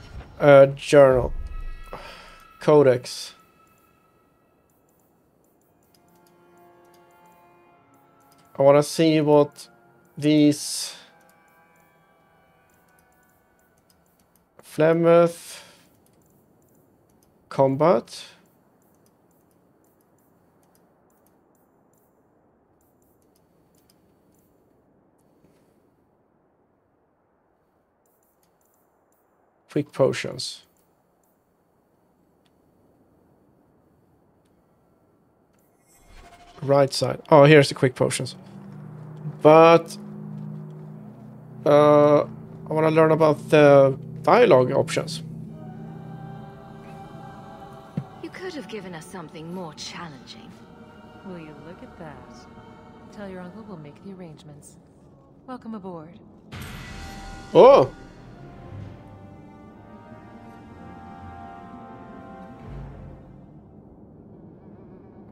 Journal. Codex. I want to see what these... Flemeth... Combat... Quick potions. Right side. Oh, here's the quick potions. But I want to learn about the dialogue options. You could have given us something more challenging. Will you look at that? Tell your uncle we'll make the arrangements. Welcome aboard. Oh!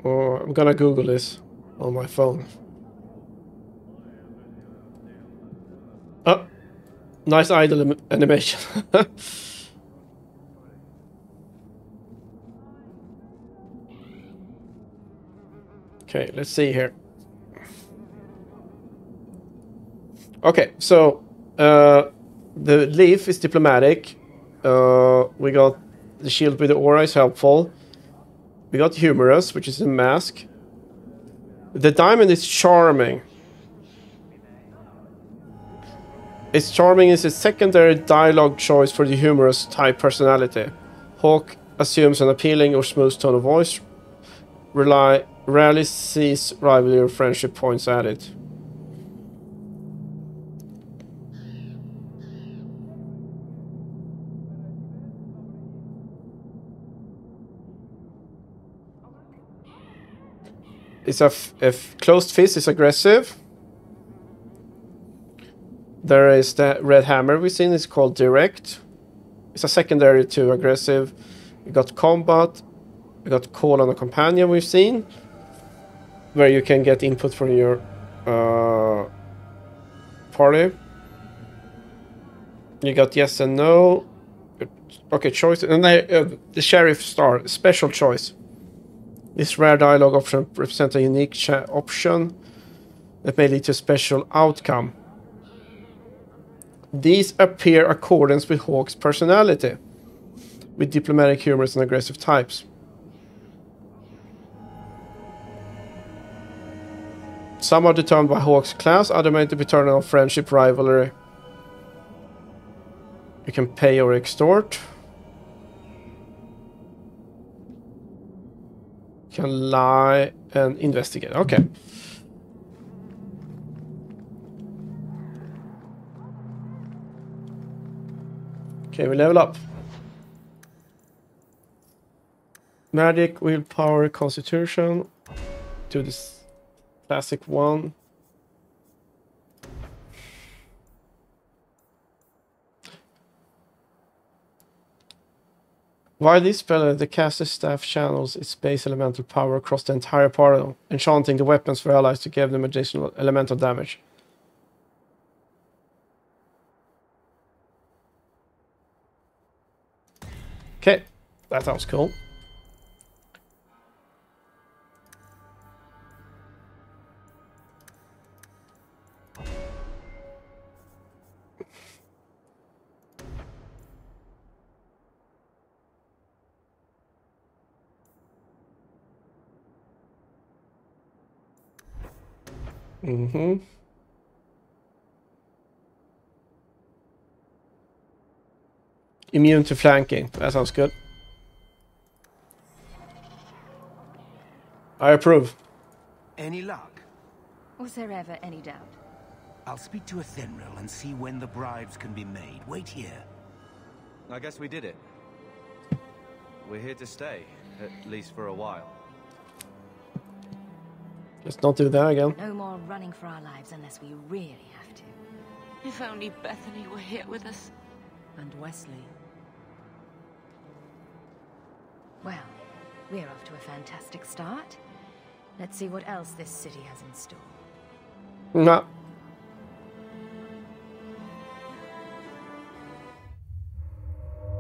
Oh, I'm gonna Google this on my phone. Oh, nice idle animation. Okay, let's see here. Okay, so the leaf is diplomatic. We got the shield with the aura is helpful. We got humorous, which is a mask. The diamond is charming. It's charming is a secondary dialogue choice for the humorous type personality. Hawke assumes an appealing or smooth tone of voice. Rarely sees rivalry or friendship points at it. It's a closed fist is aggressive. There is the red hammer we've seen. It's called direct. It's a secondary to aggressive. We got combat. We got call on a companion we've seen, where you can get input from your party. You got yes and no. Okay, choice. And the sheriff star special choice. This rare dialogue option represents a unique option that may lead to a special outcome. These appear in accordance with Hawke's personality, with diplomatic, humorous, and aggressive types. Some are determined by Hawke's class, others may be determined on friendship, rivalry. You can pay or extort. Can lie and investigate. Okay. Okay, we level up. Magic, willpower, constitution. Do this classic one. While this spell, the caster's staff channels its base elemental power across the entire party, enchanting the weapons for allies to give them additional elemental damage. Okay, that sounds cool. Mm-hmm. Immune to flanking. That sounds good. I approve. Any luck? Was there ever any doubt? I'll speak to Athenril and see when the bribes can be made. Wait here. I guess we did it. We're here to stay, at least for a while. Let's not do that again. No more running for our lives unless we really have to. If only Bethany were here with us. And Wesley. Well, we're off to a fantastic start. Let's see what else this city has in store. No.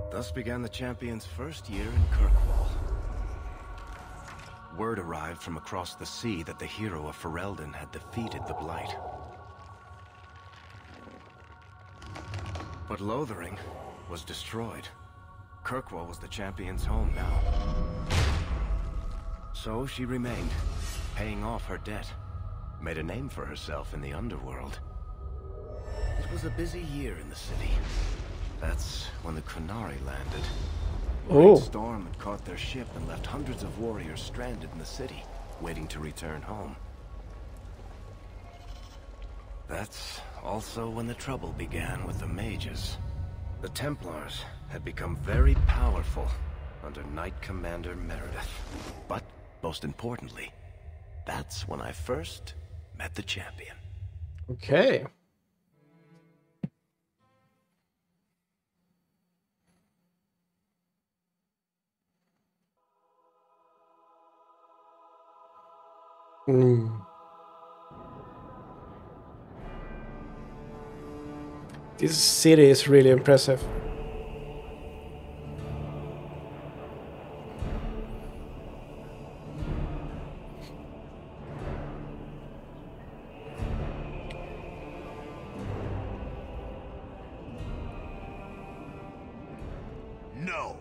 Thus began the champion's first year in Kirkwall. Word arrived from across the sea that the hero of Ferelden had defeated the Blight. But Lothering was destroyed. Kirkwall was the champion's home now. So she remained, paying off her debt, made a name for herself in the underworld. It was a busy year in the city. That's when the Qunari landed. A great storm had caught their ship and left hundreds of warriors stranded in the city, waiting to return home. That's also when the trouble began with the mages. The Templars had become very powerful under Knight Commander Meredith. But, most importantly, that's when I first met the champion. Okay. This city is really impressive. No.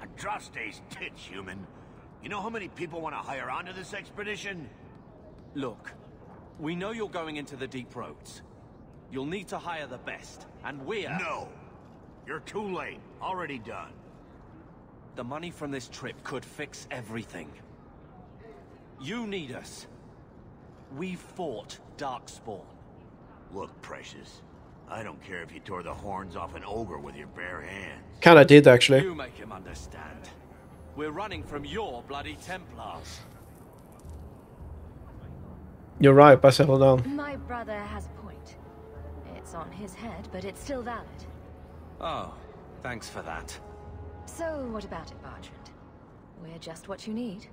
Andraste's tits, human. You know how many people want to hire onto this expedition? Look, we know you're going into the deep roads. You'll need to hire the best, and we're... No! You're too late. Already done. The money from this trip could fix everything. You need us. We fought Darkspawn. Look, Precious. I don't care if you tore the horns off an ogre with your bare hands. Kinda did, actually. You make him understand. We're running from your bloody Templars. You're right, but settle down. My brother has a point. It's on his head, but it's still valid. Oh, thanks for that. So, what about it, Bartrand? We're just what you need.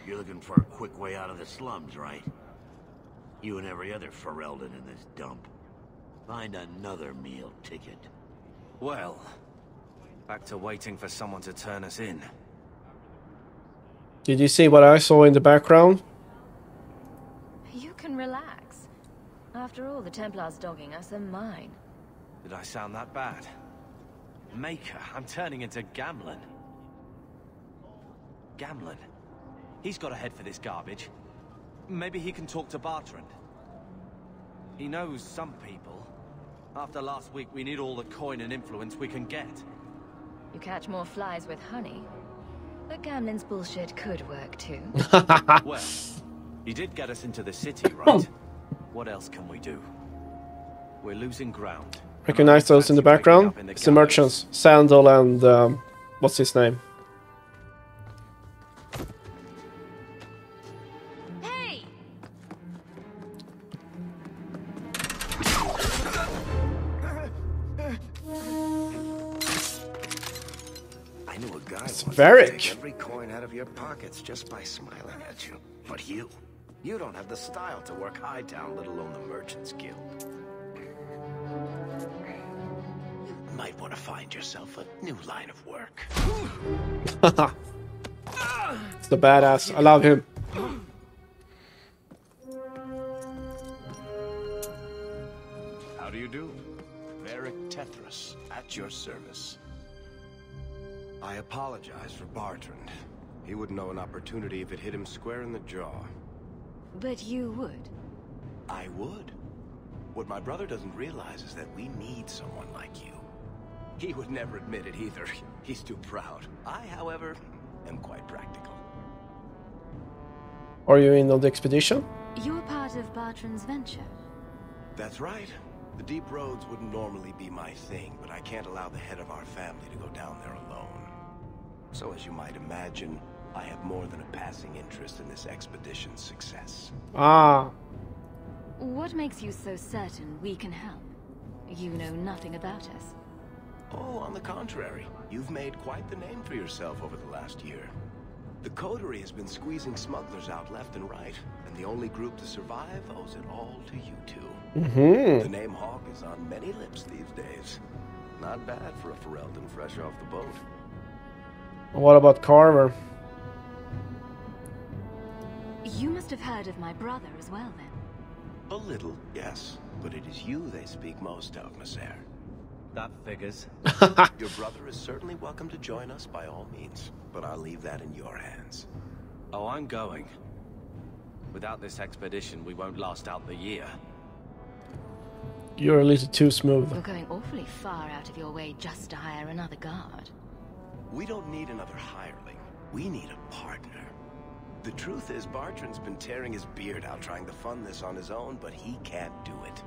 You're looking for a quick way out of the slums, right? You and every other Ferelden in this dump. Find another meal ticket. Well, back to waiting for someone to turn us in. Did you see what I saw in the background? You can relax. After all, the Templars dogging us are mine. Did I sound that bad? Maker, I'm turning into Gamlen. Gamlen? He's got a head for this garbage. Maybe he can talk to Bartrand. He knows some people. After last week, we need all the coin and influence we can get. You catch more flies with honey. But Gamlen's bullshit could work too. Well, he did get us into the city, right? What else can we do? We're losing ground. Recognize those in the background? It's the merchants. Sandal and... what's his name? Hey! I knew a guy It's once Varric. who'd take every coin out of your pockets just by smiling at you. But you don't have the style to work Hightown, let alone the Merchants Guild. You might want to find yourself a new line of work. It's the badass. I love him. How do you do? Varric Tethras, at your service. I apologize for Bartrand. He wouldn't know an opportunity if it hit him square in the jaw. But you would. I would. What my brother doesn't realize is that we need someone like you. He would never admit it either. He's too proud. I, however, am quite practical. Are you in on the expedition? You're part of Bartrand's venture. That's right. The deep roads wouldn't normally be my thing, but I can't allow the head of our family to go down there alone. So as you might imagine, I have more than a passing interest in this expedition's success. Ah. What makes you so certain we can help? You know nothing about us. Oh, on the contrary. You've made quite the name for yourself over the last year. The Coterie has been squeezing smugglers out left and right, and the only group to survive owes it all to you two. Mm-hmm. The name Hawke is on many lips these days. Not bad for a Ferelden fresh off the boat. What about Carver? You must have heard of my brother as well, then. A little, yes. But it is you they speak most of, Maser. That figures. Your brother is certainly welcome to join us by all means, but I'll leave that in your hands. Oh, I'm going. Without this expedition, we won't last out the year. You're a little too smooth. You're going awfully far out of your way just to hire another guard. We don't need another hireling. We need a partner. The truth is, Bartrand's been tearing his beard out trying to fund this on his own, but he can't do it.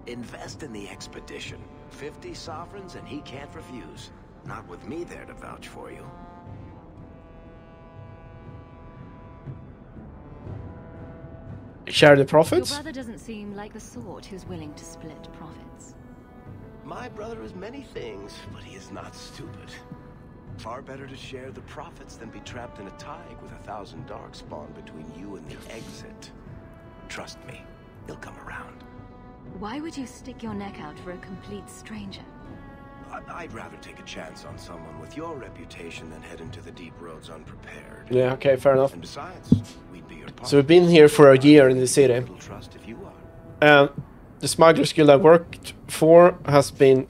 Invest in the expedition. 50 sovereigns and he can't refuse. Not with me there to vouch for you. Share the profits? Your brother doesn't seem like the sort who's willing to split profits. My brother is many things, but he is not stupid. Far better to share the profits than be trapped in a tide with 1,000 darkspawn between you and the exit. Trust me, he'll come around. Why would you stick your neck out for a complete stranger? I'd rather take a chance on someone with your reputation than head into the deep roads unprepared. Yeah, okay, fair enough. And besides, we'd be your partner. So we've been here for a year in the city. Trust if you are. And the Smuggler's Guild I worked for has been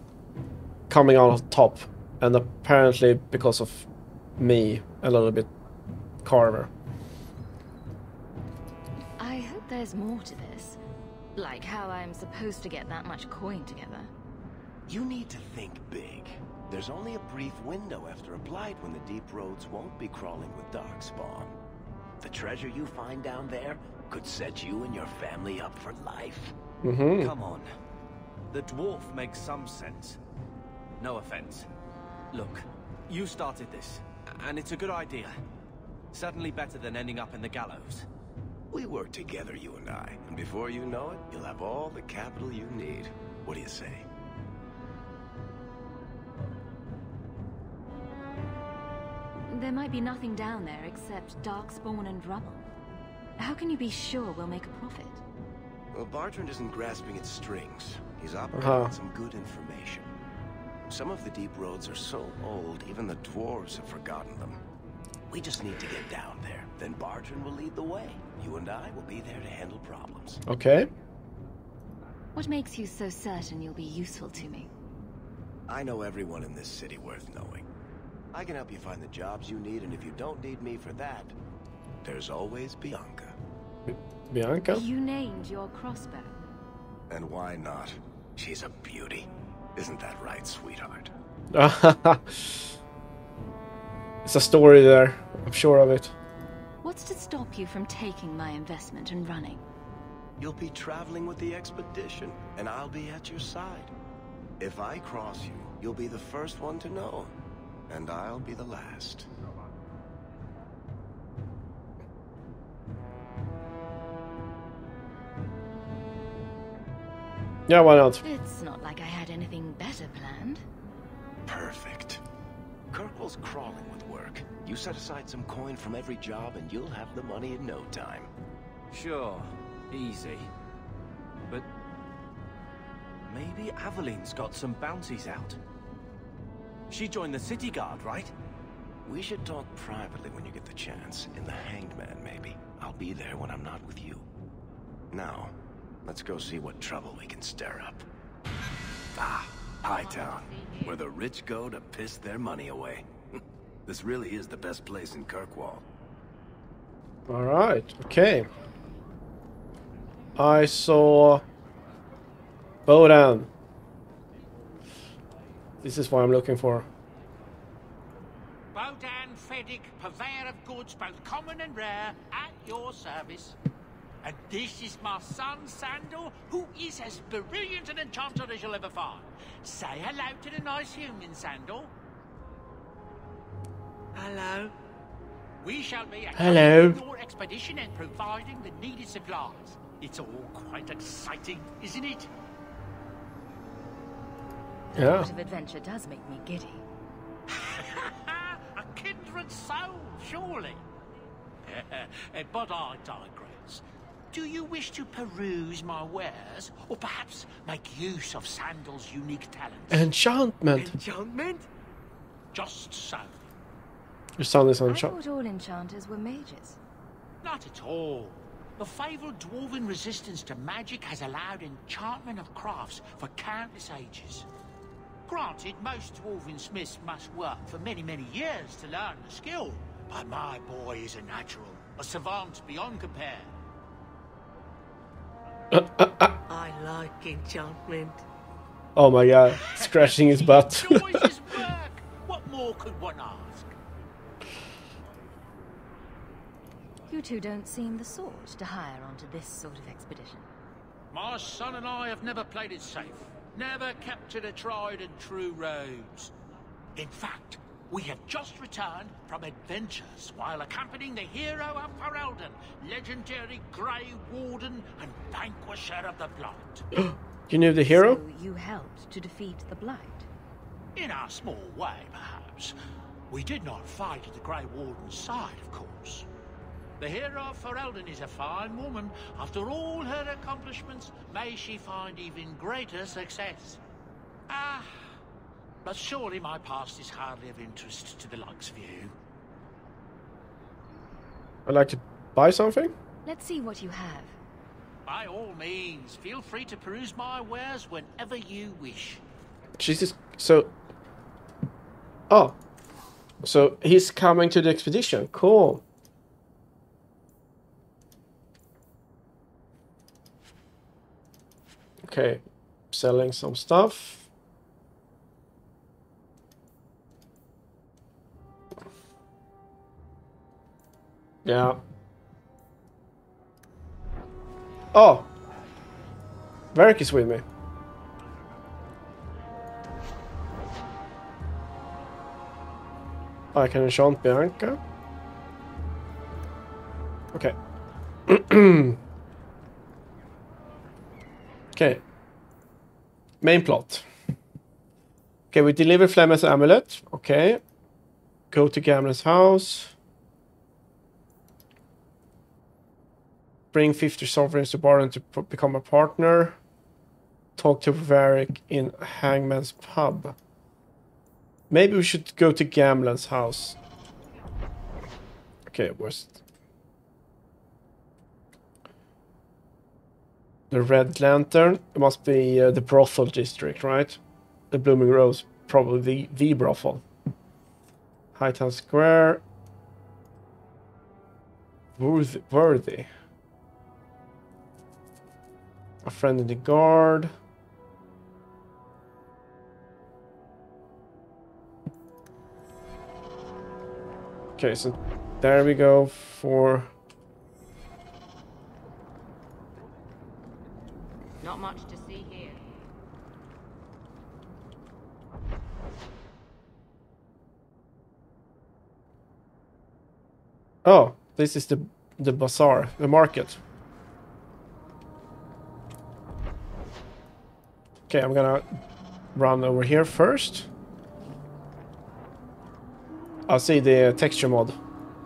coming out on top. And apparently because of me, a little bit Carver. I hope there's more to this. Like how I'm supposed to get that much coin together. You need to think big. There's only a brief window after a blight when the deep roads won't be crawling with darkspawn. The treasure you find down there could set you and your family up for life. Mm-hmm. Come on. The dwarf makes some sense. No offense. Look, you started this, and it's a good idea. Certainly better than ending up in the gallows. We work together, you and I, and before you know it, you'll have all the capital you need. What do you say? There might be nothing down there except darkspawn and rubble. How can you be sure we'll make a profit? Well, Bartrand isn't grasping at strings. He's operating on some good information. Some of the deep roads are so old, even the dwarves have forgotten them. We just need to get down there. Then Bartrand will lead the way. You and I will be there to handle problems. Okay. What makes you so certain you'll be useful to me? I know everyone in this city worth knowing. I can help you find the jobs you need, and if you don't need me for that, there's always Bianca. Bianca? You named your crossbow. And why not? She's a beauty. Isn't that right, sweetheart? It's a story there. I'm sure of it. What's to stop you from taking my investment and running? You'll be traveling with the expedition, and I'll be at your side. If I cross you, you'll be the first one to know, and I'll be the last. Yeah, why not? It's not like I had anything better planned. Perfect. Kirkwall's crawling with work. You set aside some coin from every job and you'll have the money in no time. Sure, easy. But maybe Aveline's got some bounties out. She joined the city guard, right? We should talk privately when you get the chance. In the Hanged Man, maybe. I'll be there when I'm not with you. Now, let's go see what trouble we can stir up. Ah, Hightown, where the rich go to piss their money away. This really is the best place in Kirkwall. Alright, okay. I saw Bodan. This is what I'm looking for. Bodan Feddick, purveyor of goods both common and rare, at your service. And this is my son, Sandor, who is as brilliant an enchanter as you'll ever find. Say hello to the nice human, Sandor. Hello. We shall be accompanying your expedition and providing the needed supplies. It's all quite exciting, isn't it? The thought of adventure does make me giddy. A kindred soul, surely. But I digress. Do you wish to peruse my wares, or perhaps make use of Sandal's unique talents? Enchantment. Enchantment? Just so. Your son is I enchanted. thought all enchanters were mages. Not at all. The fabled dwarven resistance to magic has allowed enchantment of crafts for countless ages. Granted, most dwarven smiths must work for many, many years to learn the skill, but my boy is a natural, a savant beyond compare. I like enchantment. Oh my god, scratching his butt. Enjoys his work. What more could one ask? You two don't seem the sort to hire onto this sort of expedition. My son and I have never played it safe. Never kept to the tried and true roads. In fact, we have just returned from adventures while accompanying the hero of Ferelden, legendary Grey Warden and vanquisher of the Blight. You knew the hero? So you helped to defeat the Blight? In our small way, perhaps. We did not fight at the Grey Warden's side, of course. The hero of Ferelden is a fine woman. After all her accomplishments, may she find even greater success. But surely my past is hardly of interest to the likes of you. I'd like to buy something? Let's see what you have. By all means, feel free to peruse my wares whenever you wish. Jesus, so... Oh. So he's coming to the expedition. Cool. Okay. Selling some stuff. Yeah. Oh! Varric is with me. I can enchant Bianca. Okay. Okay. Main plot. Okay, we deliver Flemeth's amulet. Okay. Go to Gamlen's house. Bring 50 sovereigns to Barden to become a partner. Talk to Varric in Hangman's pub. Maybe we should go to Gamlen's house. Okay, where's... The Red Lantern. It must be the brothel district, right? The Blooming Rose. Probably the brothel. Hightown Square. Worthy. A friend in the guard. Okay, so there we go for... Not much to see here. Oh, this is the bazaar, the market. Okay, I'm gonna run over here first. I'll see the texture mod.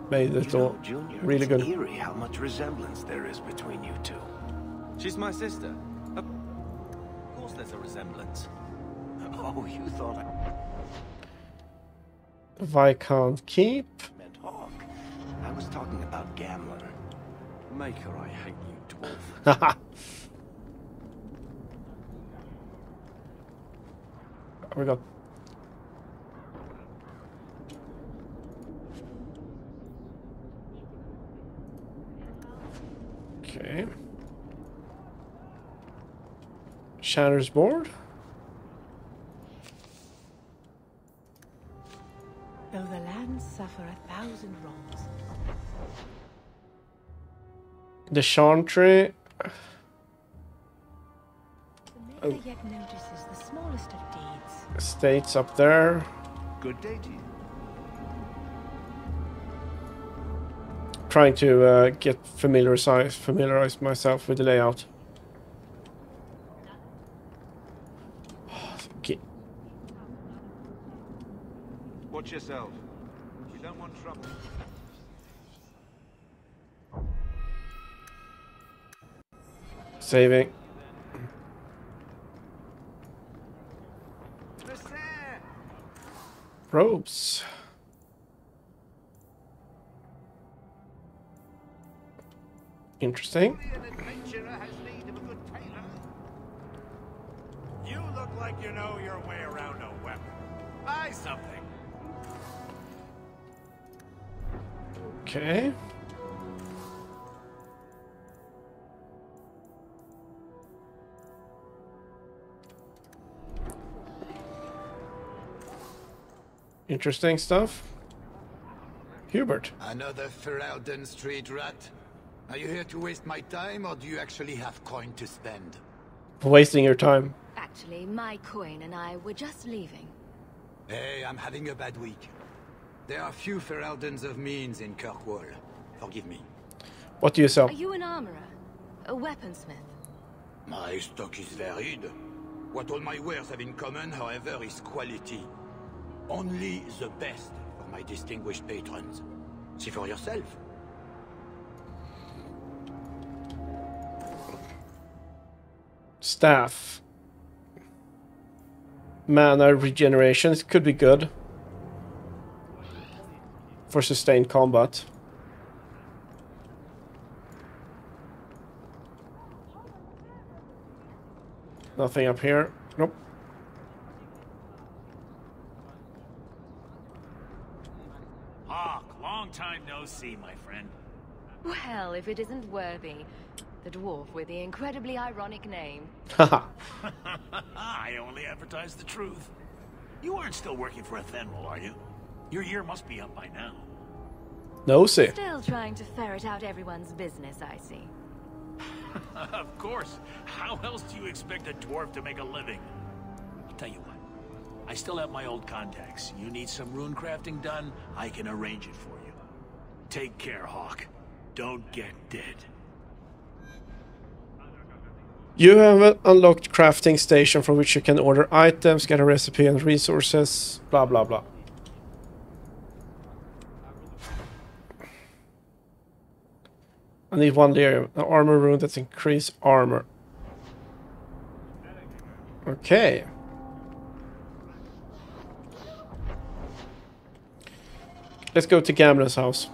Made it all Junior, really good. It's eerie how much resemblance there is between you two. She's my sister. Of course there's a resemblance. Oh, you thought I Viscount Keep. meant Hawk. I was talking about Gamlen. Maker, I hate you, dwarf. Haha. We got... Okay. Shatter's board. Though the lands suffer 1,000 wrongs. The Chantry. The Maker yet notices the smallest of deeds. Estates up there. Good day to you. Trying to get familiarize myself with the layout. Okay. Watch yourself. You don't want trouble. Saving. Robes. Interesting. You look like you know your way around a weapon. Buy something. Okay. Interesting stuff. Hubert. Another Ferelden street rat? Are you here to waste my time, or do you actually have coin to spend? Wasting your time. Actually, my coin and I were just leaving. Hey, I'm having a bad week. There are few Fereldens of means in Kirkwall. Forgive me. What do you sell? Are you an armorer? A weaponsmith? My stock is varied. What all my wares have in common, however, is quality. Only the best for my distinguished patrons. See for yourself. Staff. Mana regeneration. It could be good. For sustained combat. Nothing up here. Nope. Hawk, long time no see, my friend. Well, if it isn't Worthy, the dwarf with the incredibly ironic name. Haha. I only advertise the truth. You aren't still working for Athenril, are you? Your year must be up by now. No, see. Still trying to ferret out everyone's business, I see. Of course. How else do you expect a dwarf to make a living? Tell you what, I still have my old contacts. You need some rune crafting done, I can arrange it for you. Take care, Hawk. Don't get dead. You have an unlocked crafting station from which you can order items, get a recipe and resources, blah blah blah. I need one layer, an armor rune that's increased armor. Okay. Let's go to Gamlen's house.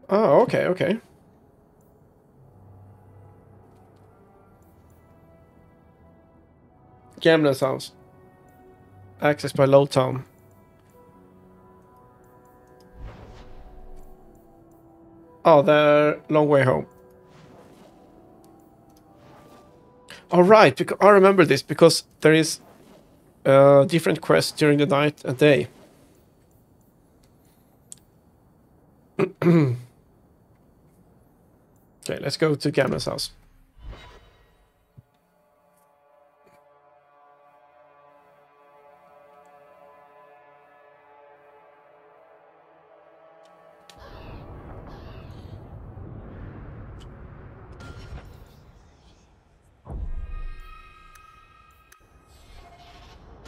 Oh, okay, okay. Gamlen's house. Access by Lowtown. Oh, they're long way home. All right, because I remember this because there is different quests during the night and day. Okay, let's go to Gamlen's house.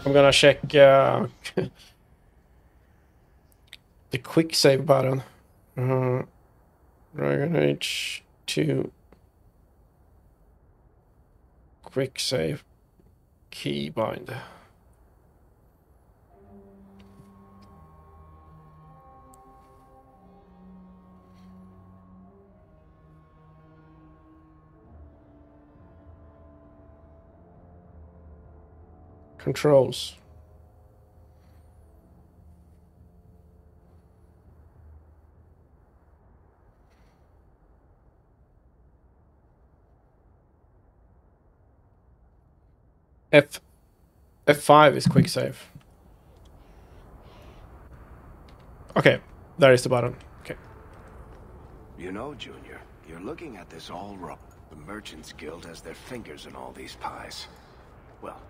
I'm gonna check the quick save button. Dragon Age 2 quick save keybind. Controls. F5 is quick save. Okay, there is the button. Okay. You know, Junior, you're looking at this all wrong. The Merchants Guild has their fingers in all these pies. Well,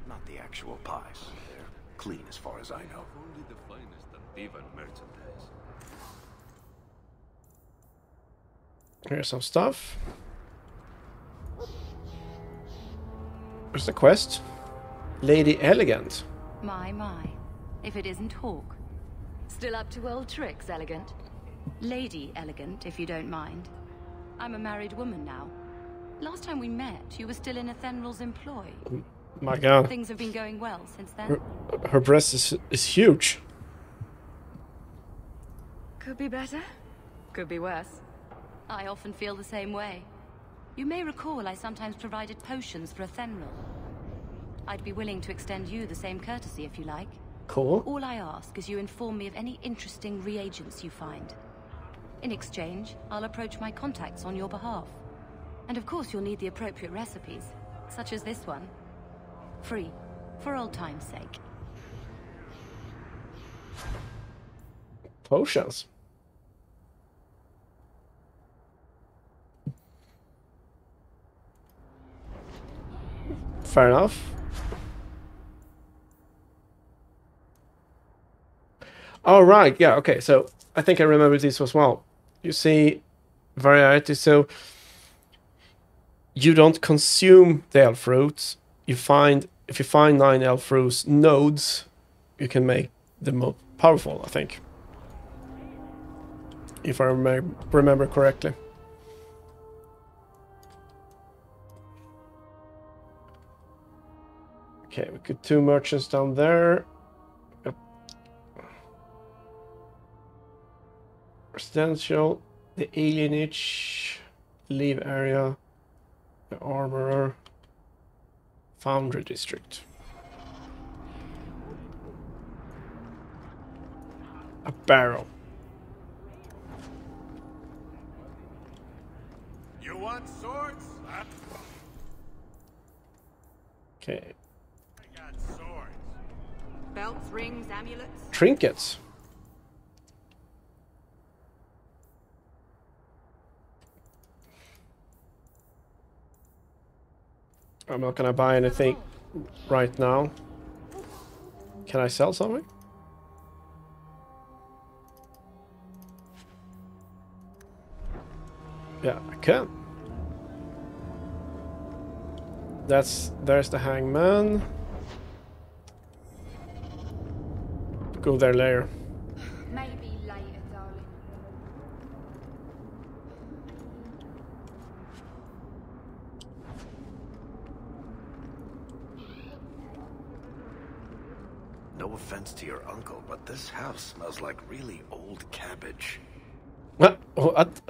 not the actual pies. They're clean as far as I know. Only the finest of Divan merchandise. Here's some stuff. Where's the quest? Lady Elegant. My. If it isn't Hawk. Still up to old tricks, Elegant? Lady Elegant, if you don't mind. I'm a married woman now. Last time we met, you were still in Athenral's employ. My God. Things have been going well since then. Her breast is huge. Could be better. Could be worse. I often feel the same way. You may recall I sometimes provided potions for Athenral. I'd be willing to extend you the same courtesy if you like. Cool. All I ask is you inform me of any interesting reagents you find. In exchange, I'll approach my contacts on your behalf. And of course you'll need the appropriate recipes, such as this one. Free, for old time's sake. Potions. Fair enough. All right, yeah, okay, so I think I remember this as well. You see variety, so you don't consume the elf fruits. If you find 9 elf fruits nodes, you can make them more powerful, I think. If I remember correctly. Okay, we got 2 merchants down there. Yep. Residential, the alienage, leave area, the armorer, foundry district. A barrel. You want swords? Okay. I got swords. Belts, rings, amulets. Trinkets. I'm not gonna buy anything right now. Can I sell something? Yeah, I can. There's the hangman. Go there later. Maybe later, darling. No offense to your uncle, but this house smells like really old cabbage. What? What?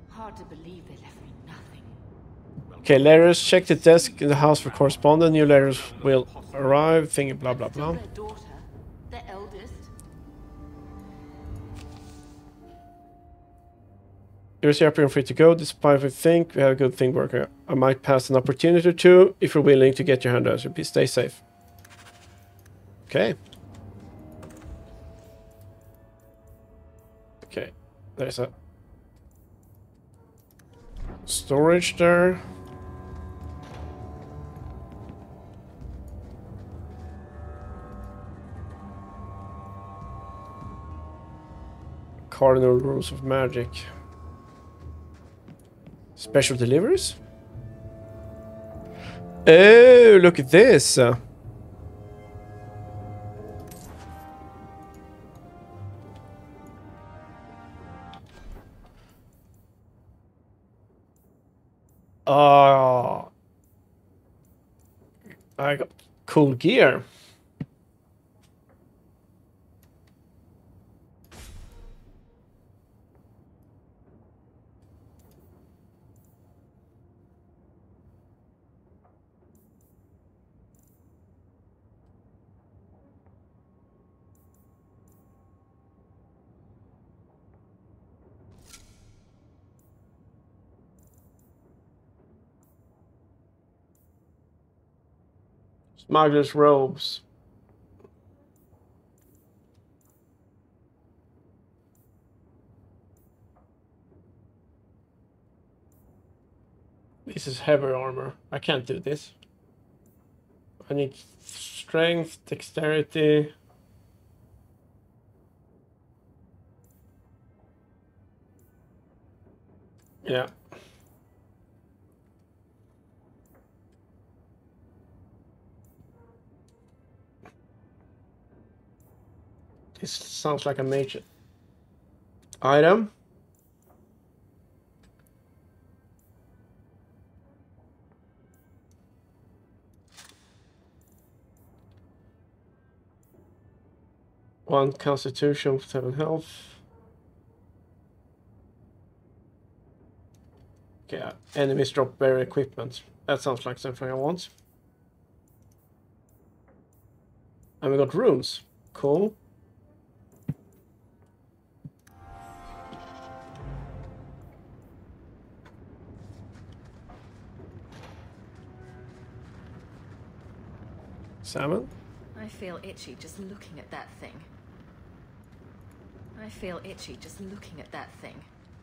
Hard to believe they left me nothing. Okay, letters. Check the desk in the house for correspondence. New letters will arrive. Thingy, blah blah blah. Their daughter, their eldest. You're happy and free to go. Despite we think we have a good thing working. I might pass an opportunity or two if you're willing to get your hand out. Please stay safe. Okay. Okay. There's a storage there. Cardinal rules of magic. Special deliveries? Oh, look at this. I got cool gear. Smuggler's robes. This is heavy armor. I can't do this. I need strength, dexterity. Yeah. This sounds like a major item. One constitution, 7 health. Yeah, enemies drop better equipment. That sounds like something I want. And we got runes. Cool. Salmon? I feel itchy just looking at that thing. I feel itchy just looking at that thing.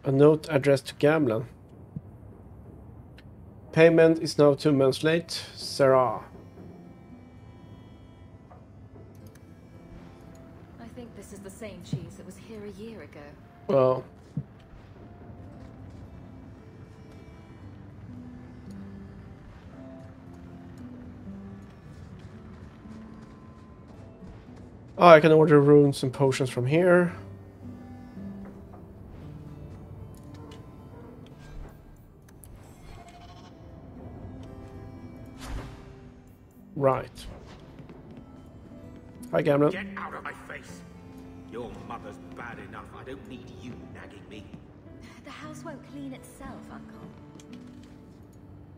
A note addressed to Gamlen. Payment is now 2 months late. Sarah. I think this is the same cheese that was here a year ago. Well. Oh, I can order runes and potions from here. Right. Hi, Gamlen. Get out of my face! Your mother's bad enough. I don't need you nagging me. The house won't clean itself, Uncle.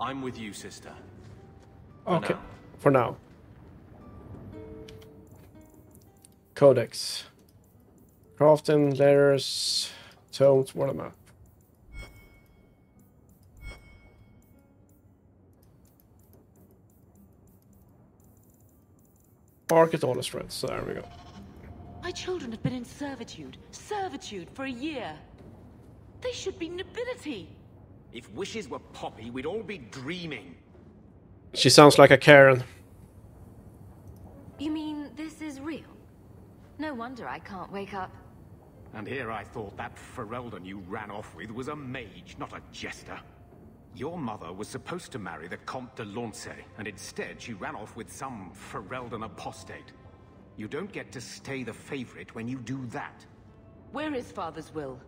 I'm with you, sister. Okay, for now. Codex. Crafting, letters, tomes, what am I? Market all the strengths, so there we go. My children have been in servitude for a year. They should be nobility. If wishes were poppy, we'd all be dreaming. She sounds like a Karen. You mean this is real? No wonder I can't wake up. And here I thought that Ferelden you ran off with was a mage, not a jester. Your mother was supposed to marry the Comte de Launcey, and instead she ran off with some Ferelden apostate. You don't get to stay the favorite when you do that. Where is Father's will?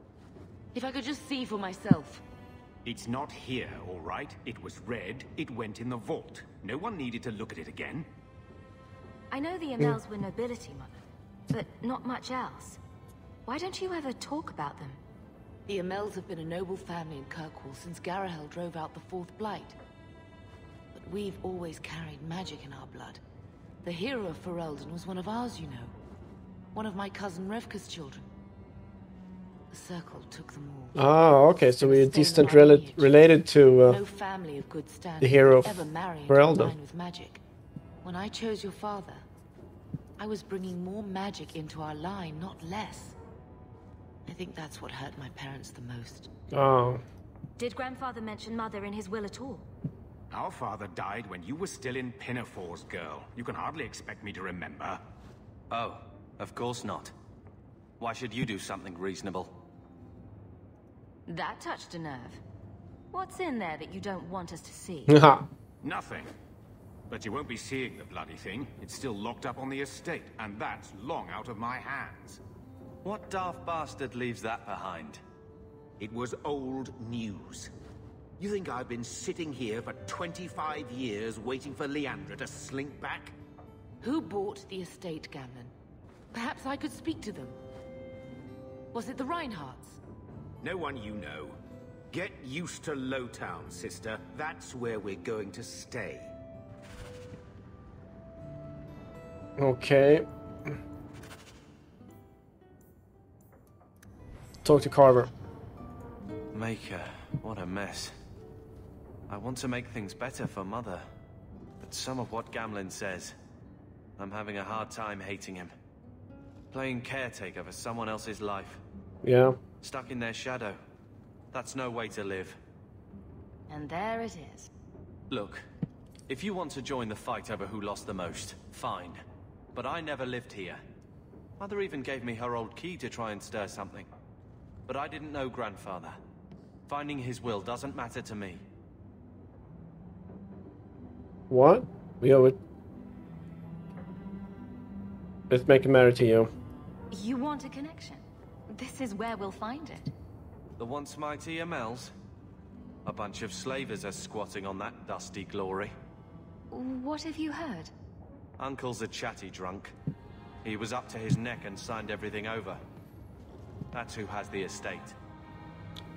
If I could just see for myself. It's not here, all right? It was read, it went in the vault. No one needed to look at it again. I know the Amels were nobility, Mother, but not much else. Why don't you ever talk about them? The Amels have been a noble family in Kirkwall since Garahel drove out the Fourth Blight. But we've always carried magic in our blood. The hero of Ferelden was one of ours, you know. One of my cousin Revka's children. The Circle took them all. Ah, okay, so we're distant related to no family of good standing the hero of ever marry Ferelden. with magic. When I chose your father, I was bringing more magic into our line, not less. I think that's what hurt my parents the most. Oh. Did Grandfather mention Mother in his will at all? Our father died when you were still in Pinafores, girl. You can hardly expect me to remember. Oh, of course not. Why should you do something reasonable? That touched a nerve. What's in there that you don't want us to see? Nothing. But you won't be seeing the bloody thing. It's still locked up on the estate, and that's long out of my hands. What daft bastard leaves that behind? It was old news. You think I've been sitting here for 25 years waiting for Leandra to slink back? Who bought the estate, Gamlen? Perhaps I could speak to them. Was it the Reinhardts? No one you know. Get used to Lowtown, sister. That's where we're going to stay. Okay. Talk to Carver. Maker, what a mess. I want to make things better for Mother. But some of what Gamlen says, I'm having a hard time hating him. Playing caretaker for someone else's life. Yeah. Stuck in their shadow. That's no way to live. And there it is. Look, if you want to join the fight over who lost the most, fine. But I never lived here. Mother even gave me her old key to try and stir something. But I didn't know Grandfather. Finding his will doesn't matter to me. What? We owe it. Let's make it matter to you. You want a connection? This is where we'll find it. The once mighty Amels? A bunch of slavers are squatting on that dusty glory. What have you heard? Uncle's a chatty drunk. He was up to his neck and signed everything over. That's who has the estate.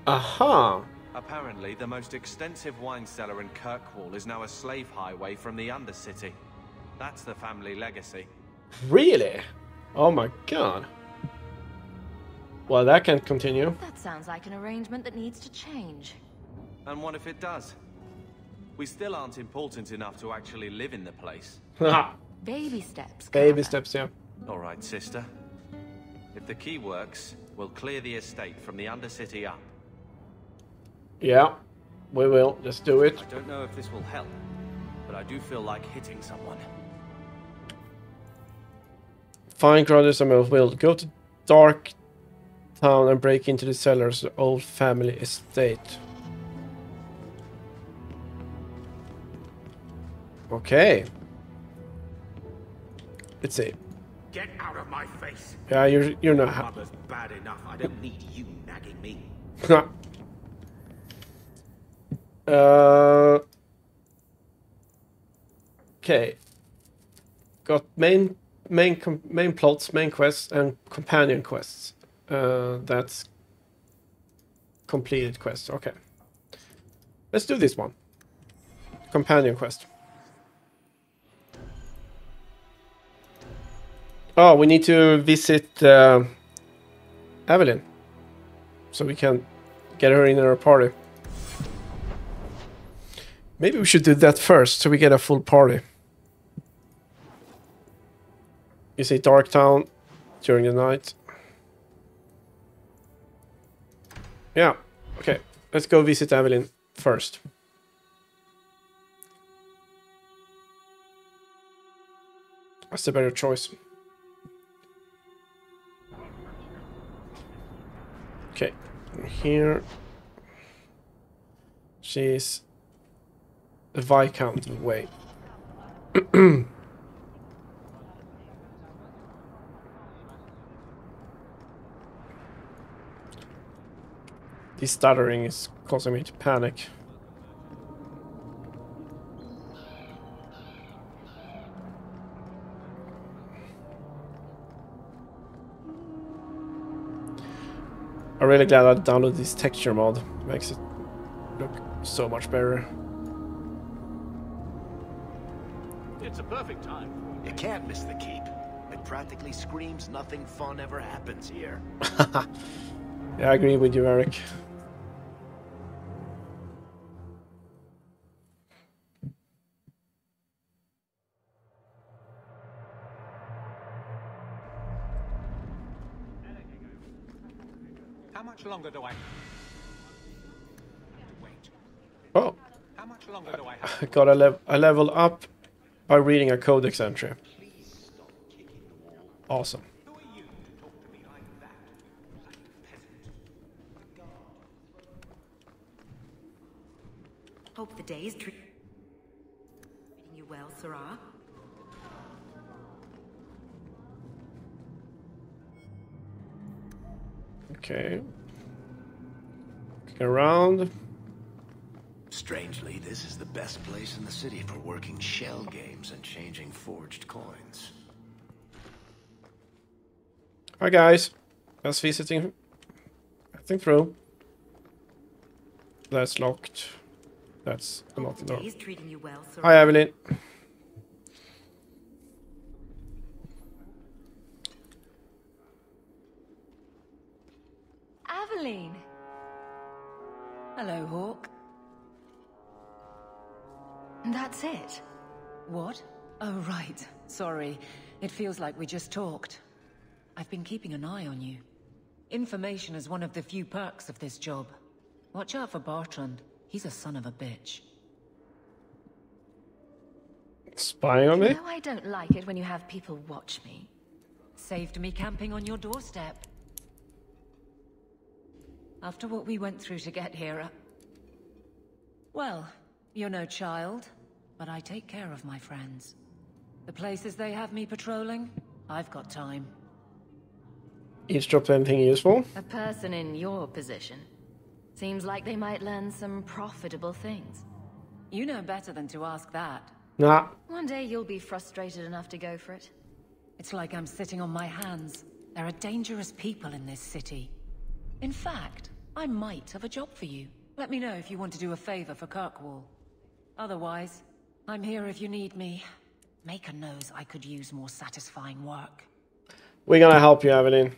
Aha! Apparently, the most extensive wine cellar in Kirkwall is now a slave highway from the Undercity. That's the family legacy. Really? Oh my god. Well, that can't continue. That sounds like an arrangement that needs to change. And what if it does? We still aren't important enough to actually live in the place. Baby steps. Baby steps, yeah. All right, sister. If the key works, we'll clear the estate from the Undercity up. Yeah, we will. Just do it. I don't know if this will help, but I do feel like hitting someone. Find Grandis and will go to Dark Town and break into the cellars of the old family estate. Okay. Let's see. Get out of my face. Yeah, you're not My mother's bad enough. I don't need you nagging me. Okay. Got main plots, main quests, and companion quests. That's completed quests. Okay. Let's do this one. Companion quest. Oh, we need to visit Evelyn, so we can get her in our party. Maybe we should do that first, so we get a full party. You see Dark Town during the night. Yeah, okay. Let's go visit Evelyn first. That's the better choice. Okay, here she's the Viscount way. This stuttering is causing me to panic. I'm really glad I downloaded this texture mod. Makes it look so much better. It's a perfect time. You can't miss the keep. It practically screams nothing fun ever happens here. Yeah, I agree with you, Eric. How much longer do I... Wait. Oh. How much longer do I have? I got a level up by reading a codex entry. Awesome. Hope the day is treating you well, Sarah. Okay. Looking around. Strangely, this is the best place in the city for working shell games and changing forged coins. Hi guys. Just visiting. I think through. That's locked. That's a locked door. Treating you well, Sarah. Hi Evelyn. Aveline. Hello, Hawk. That's it. What? Oh, right. Sorry. It feels like we just talked. I've been keeping an eye on you. Information is one of the few perks of this job. Watch out for Bartrand. He's a son of a bitch. Spying on me? No, I don't like it when you have people watch me. Saved me camping on your doorstep. After what we went through to get here, well, you're no child, but I take care of my friends. The places they have me patrolling, I've got time. Eavesdropped anything useful? A person in your position. Seems like they might learn some profitable things. You know better than to ask that. Nah. One day you'll be frustrated enough to go for it. It's like I'm sitting on my hands. There are dangerous people in this city. In fact, I might have a job for you. Let me know if you want to do a favor for Kirkwall. Otherwise, I'm here if you need me. Maker knows I could use more satisfying work. We're gonna help you, Evelyn.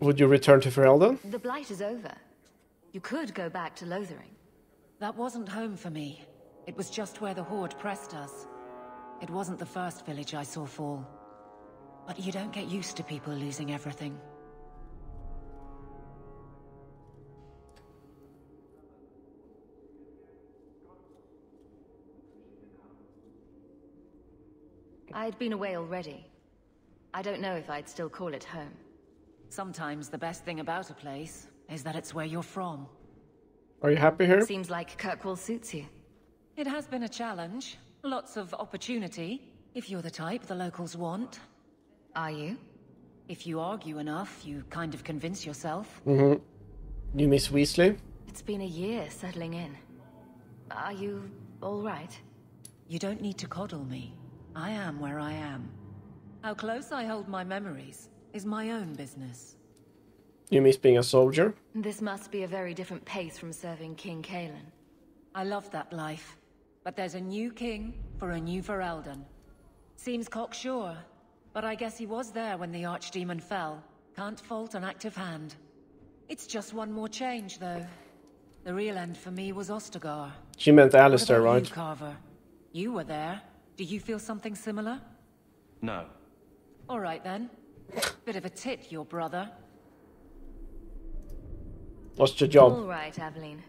Would you return to Ferelden? The Blight is over. You could go back to Lothering. That wasn't home for me. It was just where the Horde pressed us. It wasn't the first village I saw fall. But you don't get used to people losing everything. I'd been away already. I don't know if I'd still call it home. Sometimes the best thing about a place is that it's where you're from. Are you happy here? Seems like Kirkwall suits you. It has been a challenge. Lots of opportunity, if you're the type the locals want. Are you? If you argue enough, you kind of convince yourself. Mm-hmm. You miss Weasley? It's been a year settling in. Are you all right? You don't need to coddle me. I am where I am. How close I hold my memories is my own business. You miss being a soldier? This must be a very different pace from serving King Cailan. I love that life. But there's a new king for a new Ferelden. Seems cocksure, but I guess he was there when the Archdemon fell. Can't fault an active hand. It's just one more change, though. The real end for me was Ostagar. She meant Alistair, right? You, Carver? You were there. Do you feel something similar? No. All right, then. Bit of a tit, your brother. What's your job? All right, Aveline.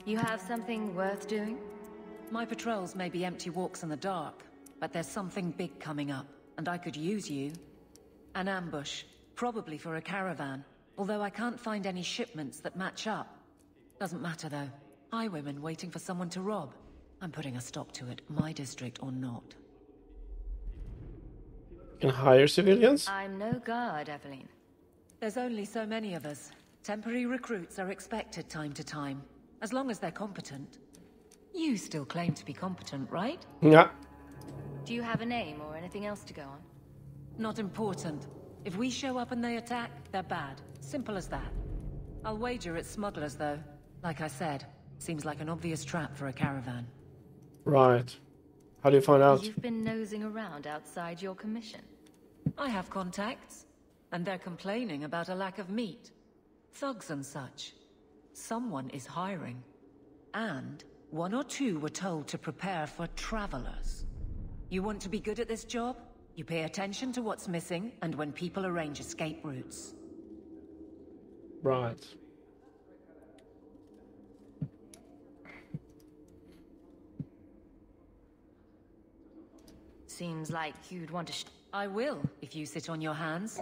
You have something worth doing? My patrols may be empty walks in the dark, but there's something big coming up, and I could use you. An ambush, probably for a caravan, although I can't find any shipments that match up. Doesn't matter, though. Highwaymen waiting for someone to rob. I'm putting a stop to it, my district or not. Can hire civilians? I'm no guard, Aveline. There's only so many of us. Temporary recruits are expected time to time, as long as they're competent. You still claim to be competent, right? Yeah. Do you have a name or anything else to go on? Not important. If we show up and they attack, they're bad. Simple as that. I'll wager it's smugglers, though. Like I said, seems like an obvious trap for a caravan. Right. How do you find out? You've been nosing around outside your commission. I have contacts, and they're complaining about a lack of meat. Thugs and such. Someone is hiring. And one or two were told to prepare for travelers. You want to be good at this job? You pay attention to what's missing, and when people arrange escape routes. Right. Seems like you'd want to I will, if you sit on your hands.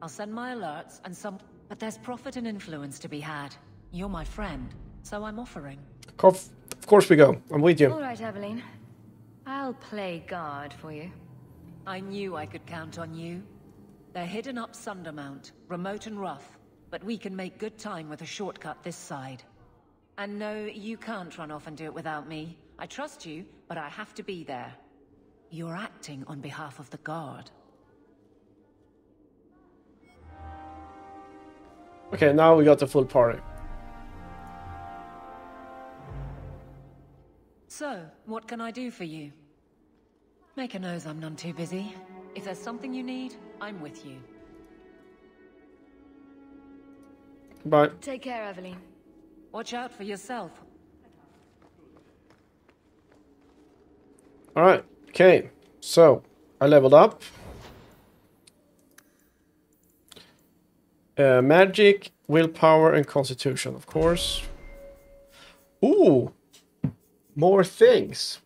I'll send my alerts and some... But there's profit and influence to be had. You're my friend, so I'm offering. Of course we go. I'm with you. All right, Aveline. I'll play guard for you. I knew I could count on you. They're hidden up Sundermount, remote and rough, but we can make good time with a shortcut this side. And no, you can't run off and do it without me. I trust you, but I have to be there. You're acting on behalf of the Guard. Okay, now we got the full party. So, what can I do for you? Maker knows I'm none too busy. If there's something you need, I'm with you. Bye. Take care, Aveline. Watch out for yourself. Alright, okay. So, I leveled up. Magic, willpower, and constitution, of course. Ooh! More things.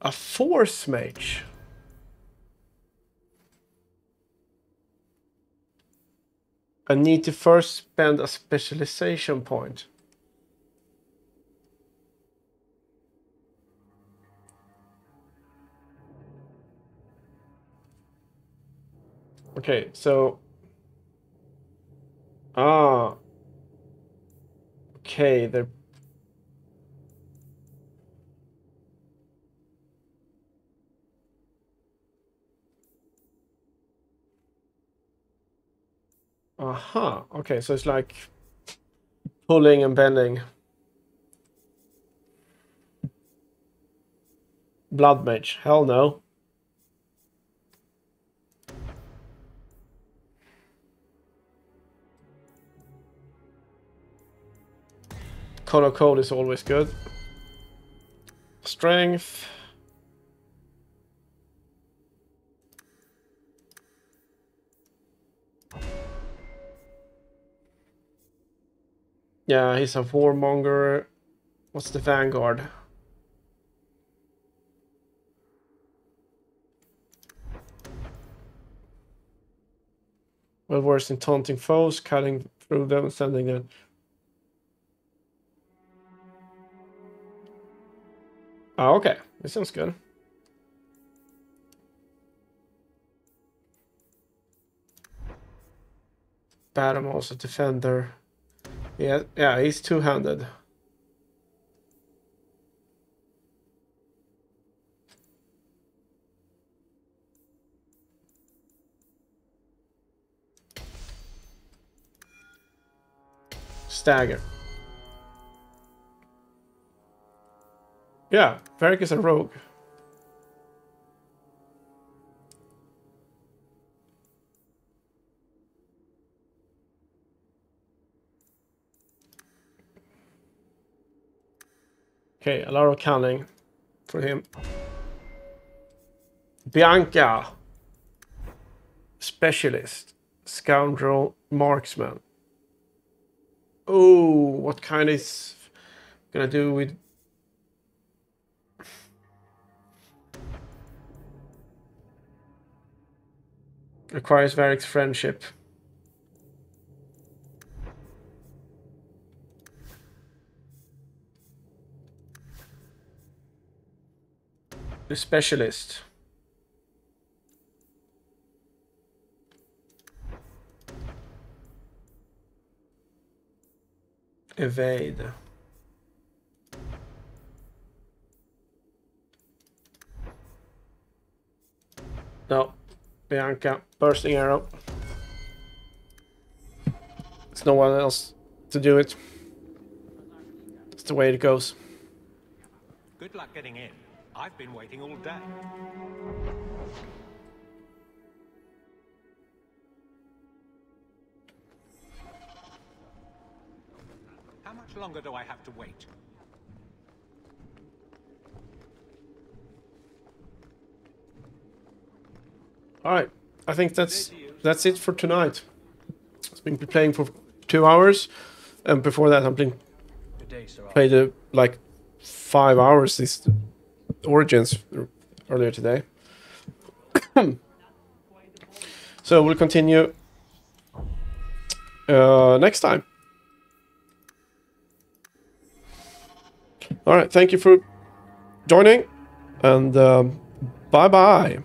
A force mage. I need to first spend a specialization point. Okay, so... Okay, they're... Aha, okay, so it's like pulling and bending. Blood mage, hell no. Color code is always good. Strength. Yeah, he's a warmonger. What's the vanguard? Well versed in taunting foes, cutting through them, sending them. Oh, okay. This sounds good. Batum also defender. Yeah, he's two-handed. Stagger. Yeah, Varric is a rogue. Okay, a lot of cunning for him. Bianca. Specialist. Scoundrel. Marksman. Oh, what kind is gonna do with... Requires Varric's friendship. The specialist. Evade. No. Bianca. Bursting arrow. There's no one else to do it. That's the way it goes. Good luck getting in. I've been waiting all day. How much longer do I have to wait? All right, I think that's it for tonight. I've been playing for 2 hours, and before that I've been played like 5 hours this Origins earlier today. So we'll continue next time. All right, thank you for joining, and bye bye.